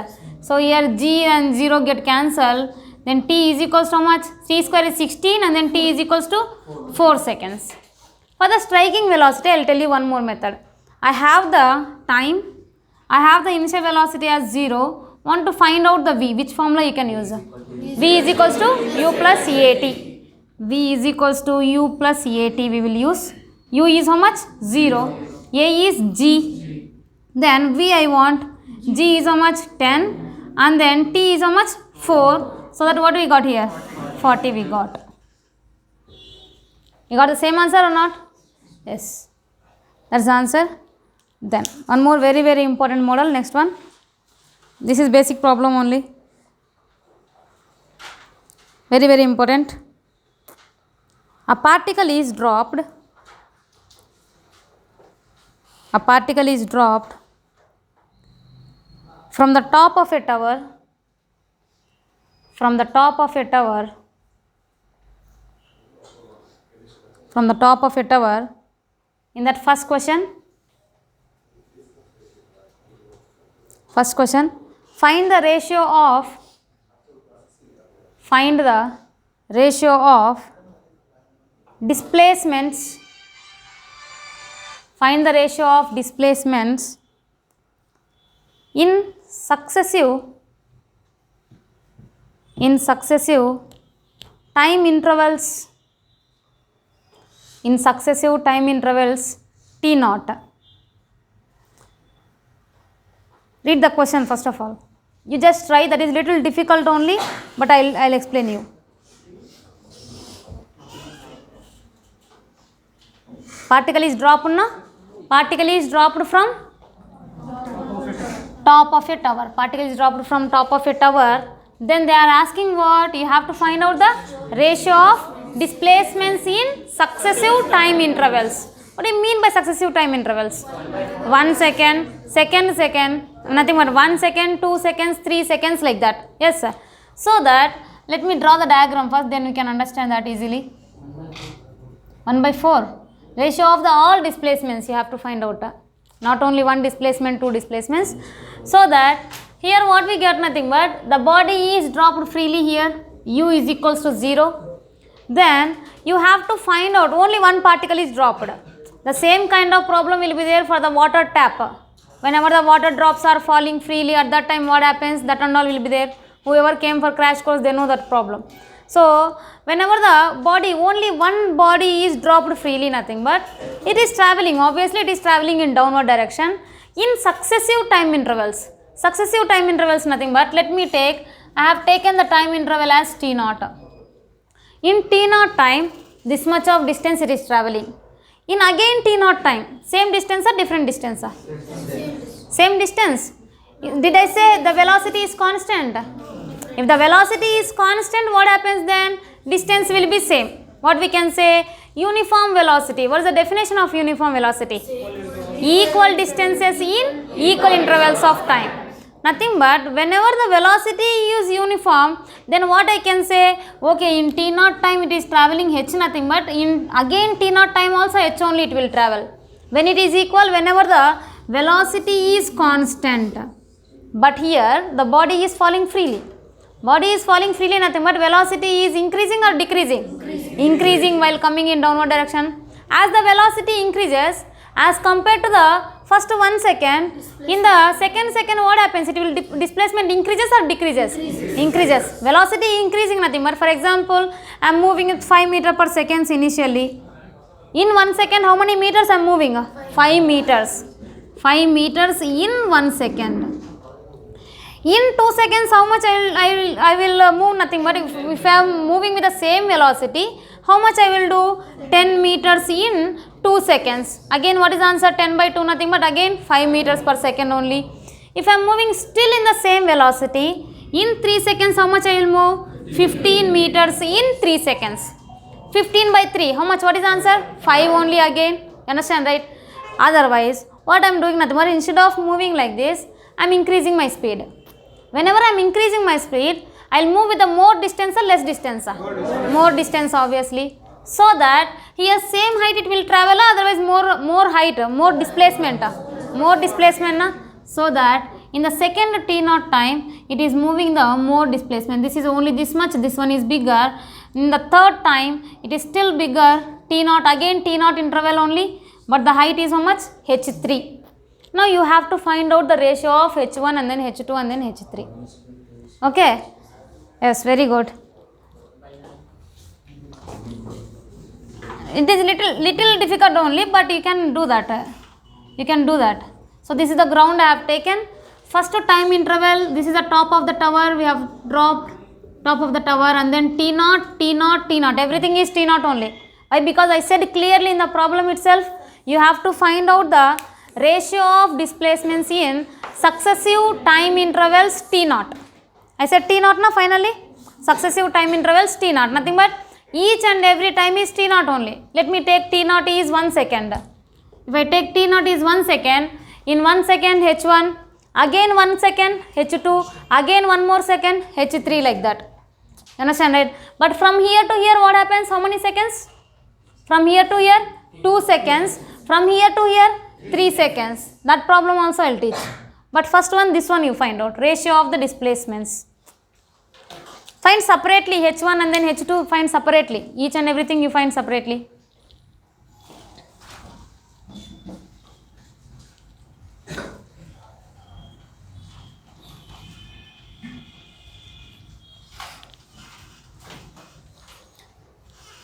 So here g and 0 get cancelled. Then t is equals to how much? T square is 16 and then t is equals to 4 seconds. For the striking velocity, I will tell you one more method. I have the time, I have the initial velocity as 0. Want to find out the v, which formula you can use? V is equals to u plus at. V is equals to u plus at we will use. U is how much? 0. A is g. Then v I want. G is how much? 10. And then t is how much? 4. So that what we got here? 40 we got. You got the same answer or not? Yes. That's the answer. Then one more very very important model, next one. This is basic problem only. Very very important. A particle is dropped. A particle is dropped from the top of a tower. From the top of a tower. From the top of a tower. In that first question, find the ratio of displacements. Find the ratio of displacements in successive time intervals. In successive time intervals t naught. Read the question first of all. You just try, that is little difficult only, but I'll explain you. Particle is dropped, na? Particle is dropped from top of a tower. Particle is dropped from top of a tower. Then they are asking what? You have to find out the ratio of displacements in successive time intervals. What do you mean by successive time intervals? 1 second, second, nothing but 1 second, 2 seconds, 3 seconds, like that. Yes sir. So that, let me draw the diagram first, then we can understand that easily. 1/4. Ratio of the all displacements you have to find out. Not only one displacement, two displacements. So that, here what we get, nothing but the body is dropped freely here. U is equals to 0. Then you have to find out only one particle is dropped. The same kind of problem will be there for the water tap. Whenever the water drops are falling freely, at that time what happens? That and all will be there. Whoever came for crash course, they know that problem. So whenever the body, only one body is dropped freely, nothing but it is traveling. Obviously it is traveling in downward direction in successive time intervals. Successive time intervals, nothing but, let me take, I have taken the time interval as t naught. In t naught time, this much of distance it is traveling. In again t naught time, same distance or different distance? Same distance. Did I say the velocity is constant? If the velocity is constant, what happens then? Distance will be same. What we can say? Uniform velocity. What is the definition of uniform velocity? Equal distances in equal intervals of time. Nothing but whenever the velocity is uniform, then what I can say? Okay, in t naught time it is traveling h, nothing but in again t naught time also h only it will travel. When it is equal, whenever the velocity is constant. But here the body is falling freely. Body is falling freely, nothing but velocity is increasing or decreasing? Increasing while coming in downward direction. As the velocity increases, as compared to the first 1 second, in the second what happens? It will displacement increases or decreases? Increases. Velocity increasing, nothing but, for example, I am moving at 5 meter per second initially. In 1 second, how many meters I am moving? 5 meters. 5 meters in 1 second. In 2 seconds, how much I will move? Nothing but if I am moving with the same velocity, how much I will do? 10 meters in 2 seconds. Again, what is the answer? 10 by 2, nothing but again 5 meters per second only. If I am moving still in the same velocity, in 3 seconds, how much I will move? 15 meters in 3 seconds. 15 by 3, how much? What is the answer? 5 only again. You understand, right? Otherwise, what I am doing? Nothing but instead of moving like this, I am increasing my speed. Whenever I am increasing my speed, I will move with a more distance or less distance? More distance, obviously. So that here same height it will travel, otherwise more height, more displacement. More displacement. So that in the second t0 time, it is moving the more displacement. This is only this much, this one is bigger. In the third time, it is still bigger, t0, again t0 interval only, but the height is how much? h3. Now you have to find out the ratio of h1 and then h2 and then h3. Okay? Yes, very good. It is little difficult only, but you can do that. You can do that. So this is the ground I have taken. First time interval, this is the top of the tower, we have dropped top of the tower, and then t0, t0, t0. Everything is t0 only. Why? Because I said clearly in the problem itself, you have to find out the ratio of displacements in successive time intervals t0. I said t0 now finally. Successive time intervals t0. Nothing but each and every time is t0 only. Let me take t0 is 1 second. If I take t0 is 1 second, in 1 second h1, again 1 second h2, again 1 more second h3, like that. You understand, right? But from here to here what happens? How many seconds? From here to here 2 seconds. From here to here 3 seconds. That problem also I will teach. But first one, this one you find out. Ratio of the displacements. Find separately h1 and then h2, find separately. Each and everything you find separately.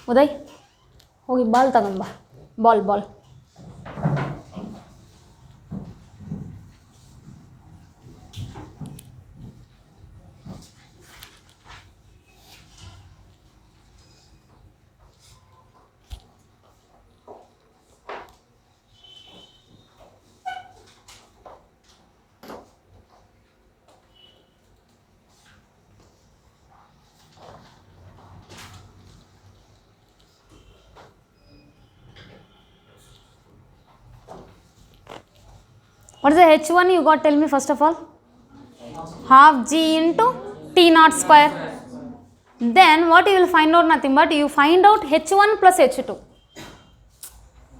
Uday, hogi ball tagamba. Ball. What is the h1 you got? Tell me first of all. Half g into t0 square. Then what you will find out? Nothing but you find out h1 plus h2.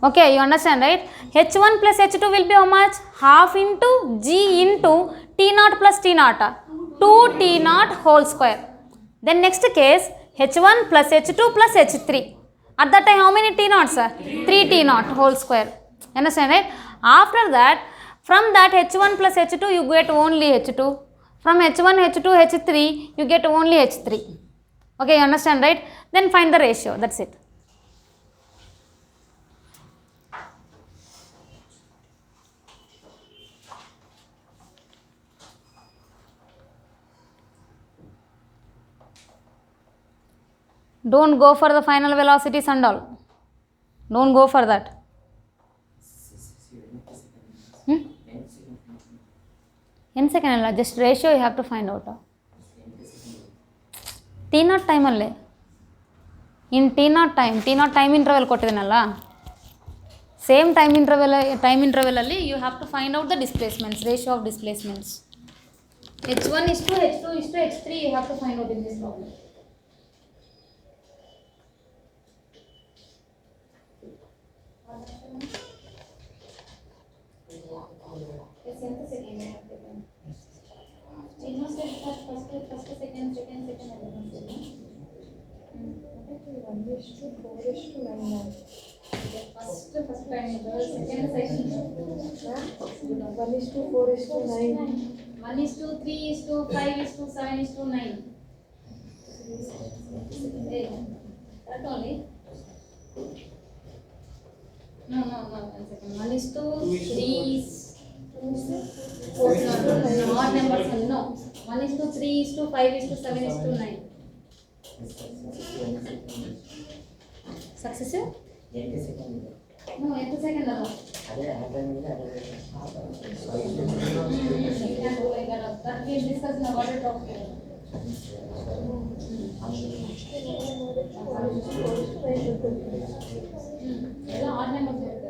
Okay, you understand, right? h1 plus h2 will be how much? Half into g into t0 plus t0. 2 t0 whole square. Then next case, h1 plus h2 plus h3. At that time how many t0s? 3 t0 whole square. Understand, right? After that, from that h1 plus h2 you get only h2. From h1, h2, h3 you get only h3. Okay, you understand, right? Then find the ratio. That's it. Don't go for the final velocities and all. Don't go for that. N second alla, just ratio you have to find out. T0 time alle. In T0 time interval kottidinalla. Same time interval alli you have to find out the displacements, ratio of displacements. h1 is to h2 is to h3 you have to find out in this problem. First, second, No, 1 is to 3 is 4, no, odd numbers only, no. 1 is to 3 is to 5 is to 7 is to 9. Successive? No, ఎంత second అలా discuss water tap ఎలా odd numbers చెప్తారు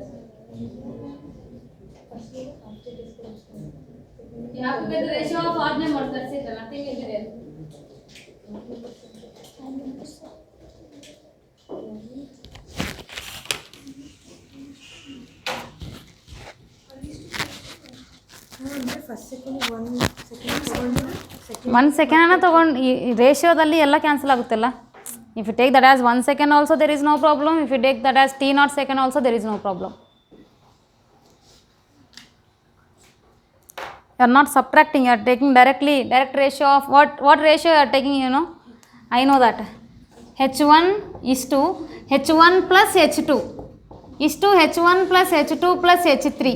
you have to get the ratio of odd numbers, that's it, nothing will be there. First second 1 second ತಗೊಂಡ್ರೆ second 1 second ಅನ್ನ ತಗೊಂಡು ಈ ರೇಷಿಯೋದಲ್ಲಿ ಎಲ್ಲ ಕ್ಯಾನ್ಸಲ್ ಆಗುತ್ತಲ್ಲ. If you take that as 1 second also there is no problem, if you take that as t naught second also there is no problem. You are not subtracting, you are taking direct ratio of what ratio you are taking, you know. I know that h1 is to h1 plus h2 is to h1 plus h2 plus h3.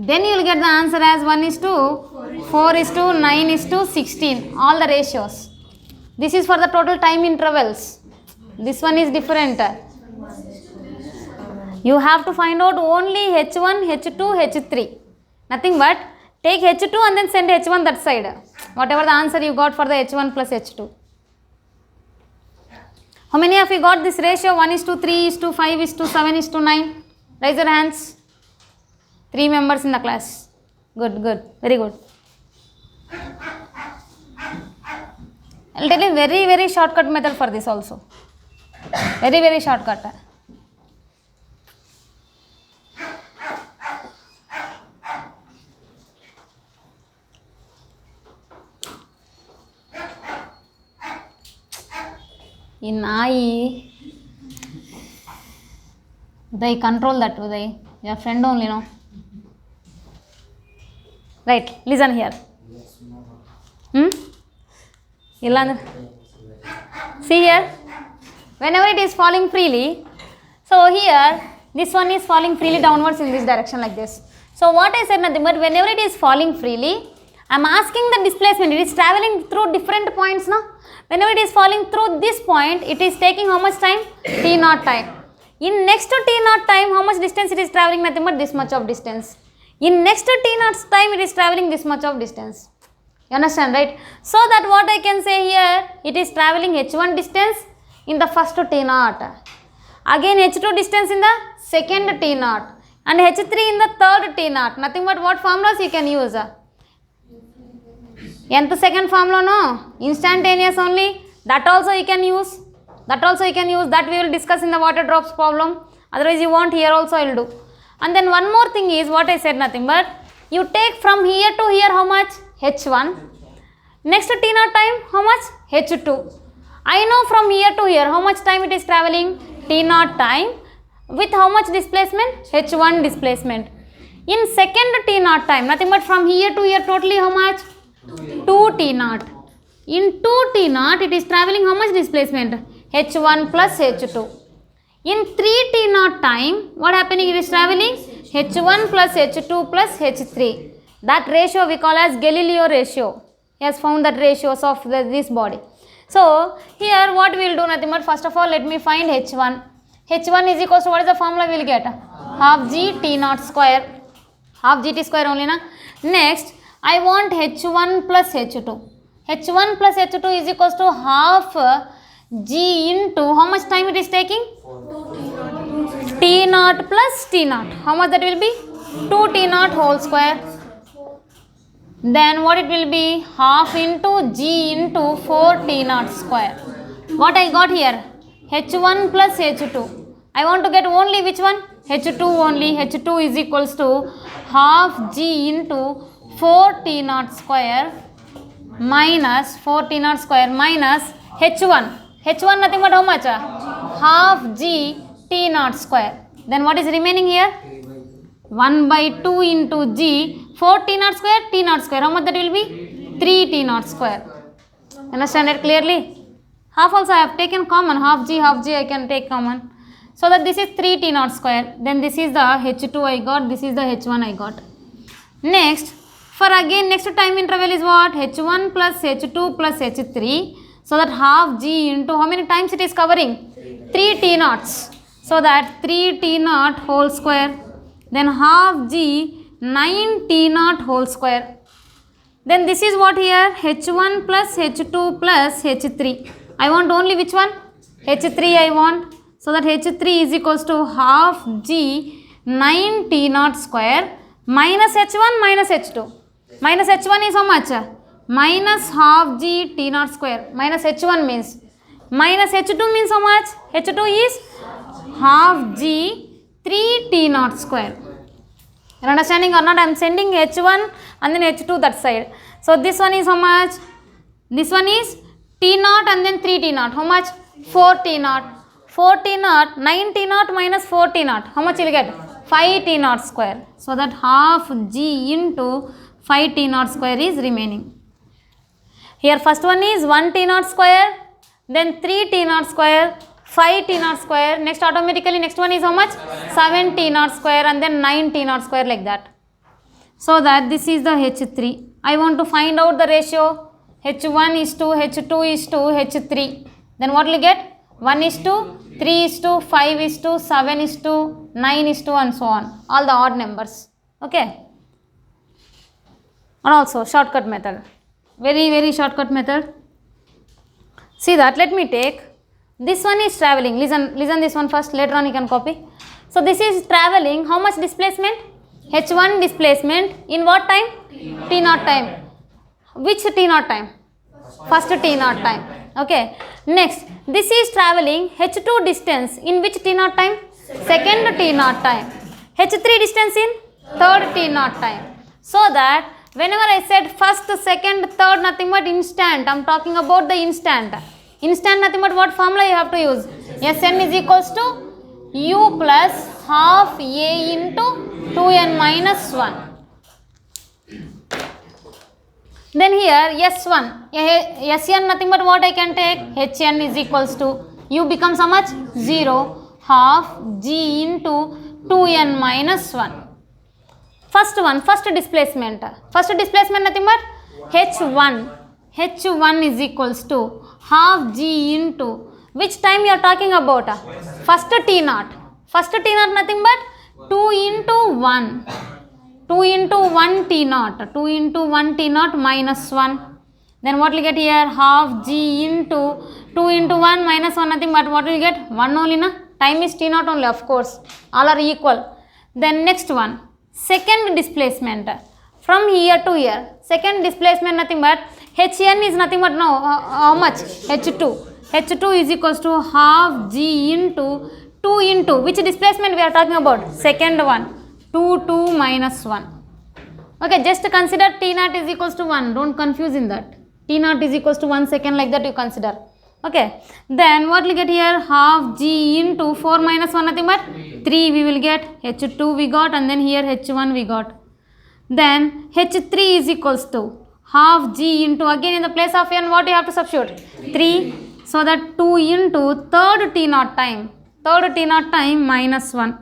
Then you will get the answer as 1 is to 4 is to 9 is to 16, all the ratios. This is for the total time intervals. This one is different. You have to find out only h1, h2, h3. Nothing but take h2 and then send h1 that side. Whatever the answer you got for the h1 plus h2. How many of you got this ratio 1 is to 3 is to 5 is to 7 is to 9? Raise your hands. 3 members in the class. Good, very good. I will tell you very shortcut method for this also. Very shortcut. In I, they control that, they your friend only, no? Right, listen here. See here, whenever it is falling freely, so here this one is falling freely downwards in this direction like this. So what I said nothing but whenever it is falling freely, I am asking the displacement, it is travelling through different points, no? Whenever it is falling through this point, it is taking how much time? T naught time. In next to T naught time, how much distance it is travelling? Nothing but this much of distance. In next to T naught time, it is travelling this much of distance. You understand, right? So that what I can say here, it is travelling h1 distance in the first T naught. Again h2 distance in the second T naught. And h3 in the third T naught. Nothing but what formulas you can use? Nth second formula, no? Instantaneous only. That also you can use. That we will discuss in the water drops problem. Otherwise you want here also I will do. And then one more thing is what I said nothing but you take from here to here how much? h1. Next to T naught time how much? h2. I know from here to here how much time it is travelling? T naught time with how much displacement? h1 displacement. In second T naught time, nothing but from here to here totally how much? 2 T naught. In 2 T naught it is travelling how much displacement? h1 plus h2. In 3 T naught time, what happening? It is travelling h1 plus h2 plus h3. That ratio we call as Galileo ratio. He has found that ratios of this body. So here what we will do nothing but first of all let me find h1. h1 is equals to what is the formula we will get? Half g T naught square. Half gt square only, na? Next I want h1 plus h2. h1 plus h2 is equals to half g into how much time it is taking? T naught plus T naught. How much that will be? 2 T naught whole square. Then what it will be? Half into g into 4 T naught square. What I got here? h1 plus h2. I want to get only which one? h2 only. h2 is equals to half g into 4 T naught square minus 4 T naught square minus H1. H1 nothing but how much? Half G T naught square. Then what is remaining here? 1 by 2 into G. 4 T naught square, T naught square. How much that will be? 3 T naught square. Understand it clearly? Half also I have taken common. Half G I can take common. So that this is 3 T naught square. Then this is the H2 I got. This is the H1 I got. Next, for again next time interval is what? H1 plus H2 plus H3. So that half G into how many times it is covering? 3 T naughts. So that 3 T naught whole square. Then half G 9 T naught whole square. Then this is what here? H1 plus H2 plus H3. I want only which one? H3 I want. So that H3 is equals to half G 9 T naught square minus H1 minus H2. Minus H1 is how much? Minus half G T naught square. Minus H1 means. Minus H2 means how much? H2 is half G 3 T naught square. You are understanding or not? I am sending H1 and then H2 that side. So this one is how much? This one is T naught and then 3 T naught. How much? 4 T naught. 4 T naught, 9 T naught minus 4 T naught. How much you will get? 5 T naught square. So that half G into 5 T naught square is remaining. Here first one is 1 T naught square, then 3 T naught square, 5 T naught square. Next automatically next one is how much? 7 T naught square and then 9 T naught square like that. So that this is the H3. I want to find out the ratio. H1 is to H2 is to H3. Then what will you get? 1 is to 3 is to 5 is to 7 is to 9 is to and so on. All the odd numbers. Okay. And also shortcut method. Very shortcut method. See that. Let me take. This one is traveling. Listen this one first. Later on you can copy. So this is traveling. How much displacement? H1 displacement. In what time? T naught time. Which T naught time? First T naught time. Okay. Next. This is traveling H2 distance. In which T naught time? Second T naught time. H3 distance in third T naught time. So that whenever I said first, second, third, nothing but instant. I am talking about the instant. Instant nothing but what formula you have to use? Sn is equals to U plus half A into 2n minus 1. Then here S1, Sn nothing but what I can take? Hn is equals to U becomes how much? 0 half G into 2n minus 1. First one, first displacement. First displacement nothing but H1. H1 is equals to half G into which time you are talking about? First T naught. First T naught nothing but 2 into 1. 2 into 1 T naught. 2 into 1 T naught minus 1. Then what will you get here? Half G into 2 into 1 minus 1 nothing but what will you get? 1 only na? Time is T naught only, of course. All are equal. Then next one. Second displacement. From here to here. Second displacement nothing but Hn is nothing but no. How much? H2. H2 is equals to half G into 2 into which displacement we are talking about? Second one. 2 minus 1. Okay, just consider T naught is equals to 1. Don't confuse in that. T naught is equals to 1 second like that you consider. Okay. Then what will you get here? Half G into 4 minus 1 nothing but 3 we will get. H2 we got and then here H1 we got. Then H3 is equals to half G into again in the place of n what you have to substitute? 3. So that 2 into third T naught time. Third T naught time minus 1.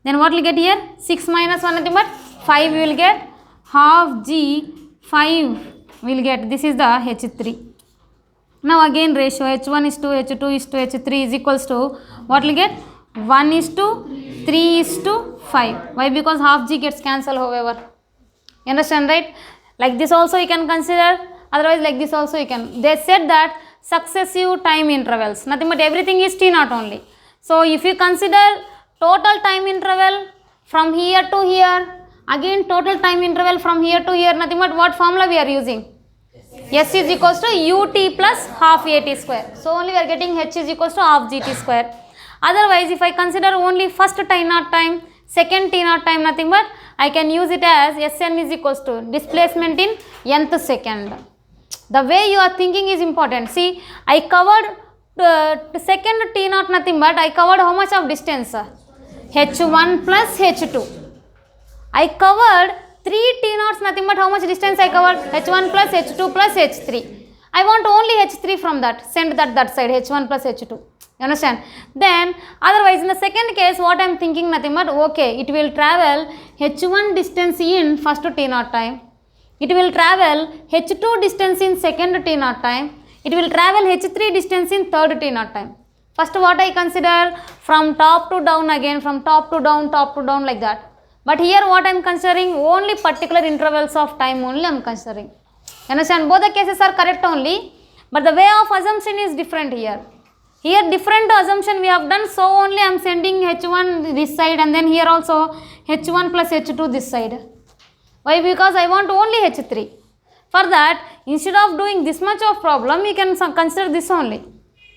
Then what will you get here? 6 minus 1 nothing but 5 we will get. Half G 5 we will get. This is the H3. Now again ratio H1 is to H2 is to H3 is equals to what will you get? 1 is to 3 is to 5. Why? Because half G gets cancelled however. You understand, right? Like this also you can consider, otherwise like this also you can. They said that successive time intervals, nothing but everything is T naught only. So if you consider total time interval from here to here, again total time interval from here to here, nothing but what formula we are using? S is equals to ut plus half at square. So only we are getting H is equals to half gt square. Otherwise if I consider only first T naught time, second T naught time, nothing but I can use it as Sn is equals to displacement in nth second. The way you are thinking is important. See, I covered second T naught nothing but I covered how much of distance? H1 plus H2. I covered 3 T naughts nothing but how much distance I covered? H1 plus H2 plus H3. I want only H3 from that. Send that side, H1 plus H2. You understand? Then otherwise in the second case what I am thinking nothing but okay, it will travel H1 distance in first T naught time. It will travel H2 distance in second T naught time. It will travel H3 distance in third T naught time. First what I consider from top to down again, from top to down like that. But here what I am considering only particular intervals of time only I am considering. Understand? Both the cases are correct only, but the way of assumption is different here. Here different assumption we have done, so only I am sending H1 this side and then here also H1 plus H2 this side. Why? Because I want only H3. For that, instead of doing this much of problem, you can consider this only.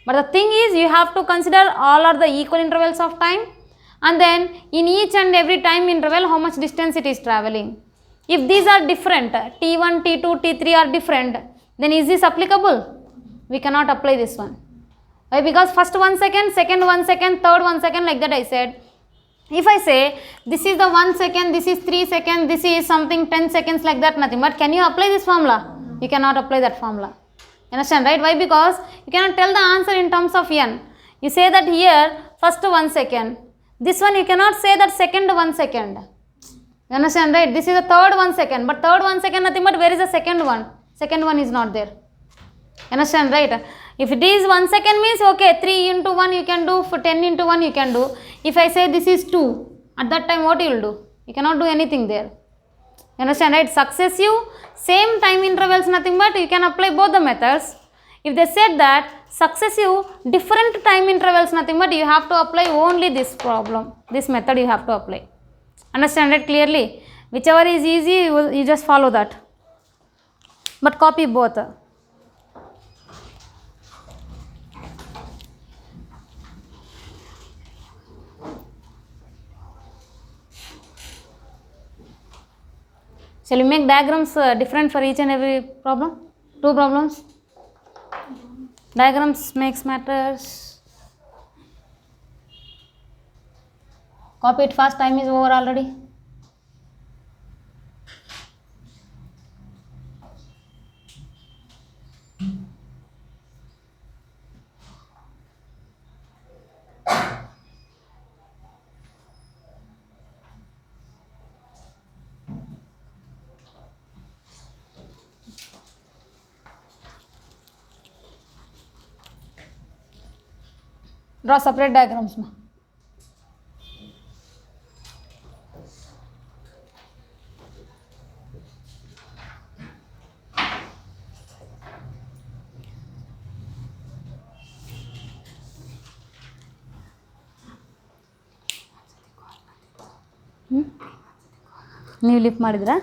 But the thing is, you have to consider all are the equal intervals of time and then in each and every time interval how much distance it is traveling. If these are different, T1, T2, T3 are different, then is this applicable? We cannot apply this one. Why? Because first 1 second, second 1 second, third 1 second, like that I said. If I say this is the 1 second, this is 3 seconds, this is something 10 seconds like that, nothing. But can you apply this formula? You cannot apply that formula. Understand, right? Why? Because you cannot tell the answer in terms of n. You say that here first 1 second. This one you cannot say that second 1 second. You understand, right? This is the third 1 second. But third 1 second nothing but where is the second one? Second one is not there. Understand, right? If it is 1 second means okay, 3 into 1 you can do, for 10 into 1 you can do. If I say this is 2, at that time what you will do? You cannot do anything there. You understand, right? Successive, same time intervals nothing but you can apply both the methods. If they said that successive, different time intervals nothing but you have to apply only this problem. This method you have to apply. Understand it clearly? Whichever is easy, you just follow that. But copy both. Shall we make diagrams different for each and every problem? 2 problems? Diagrams makes matters. Copy it fast, time is over already. Draw separate diagrams. ನೀವು lift ಮಾಡಿದ್ರಾ?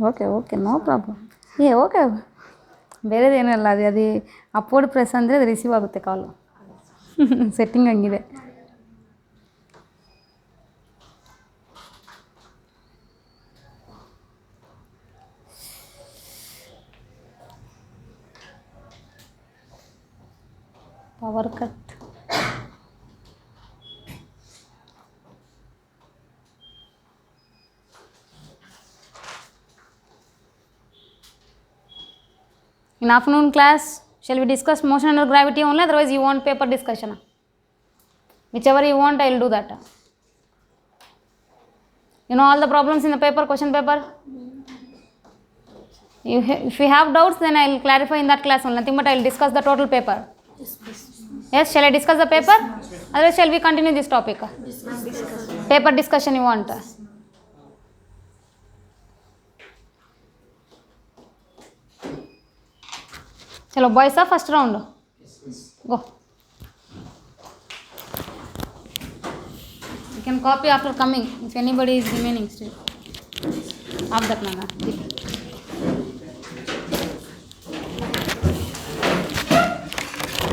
Okay okay no problem. Okay, ಬೇರೆದೇನಲ್ಲ, ಅದು upward press ಅಂದರೆ ಅದು receive ಆಗುತ್ತೆ ಕಾಲು. Setting ಹಂಗಿದೆ. Power cut. In afternoon class, shall we discuss motion under gravity only? Otherwise, you want paper discussion. Whichever you want, I will do that. You know all the problems in the paper, question paper? If you have doubts, then I will clarify in that class only. Nothing but I will discuss the total paper. Yes, shall I discuss the paper? Otherwise, shall we continue this topic? Paper discussion you want? Chalo, boys are first round. Go. You can copy after coming if anybody is remaining still. Off that, Nana.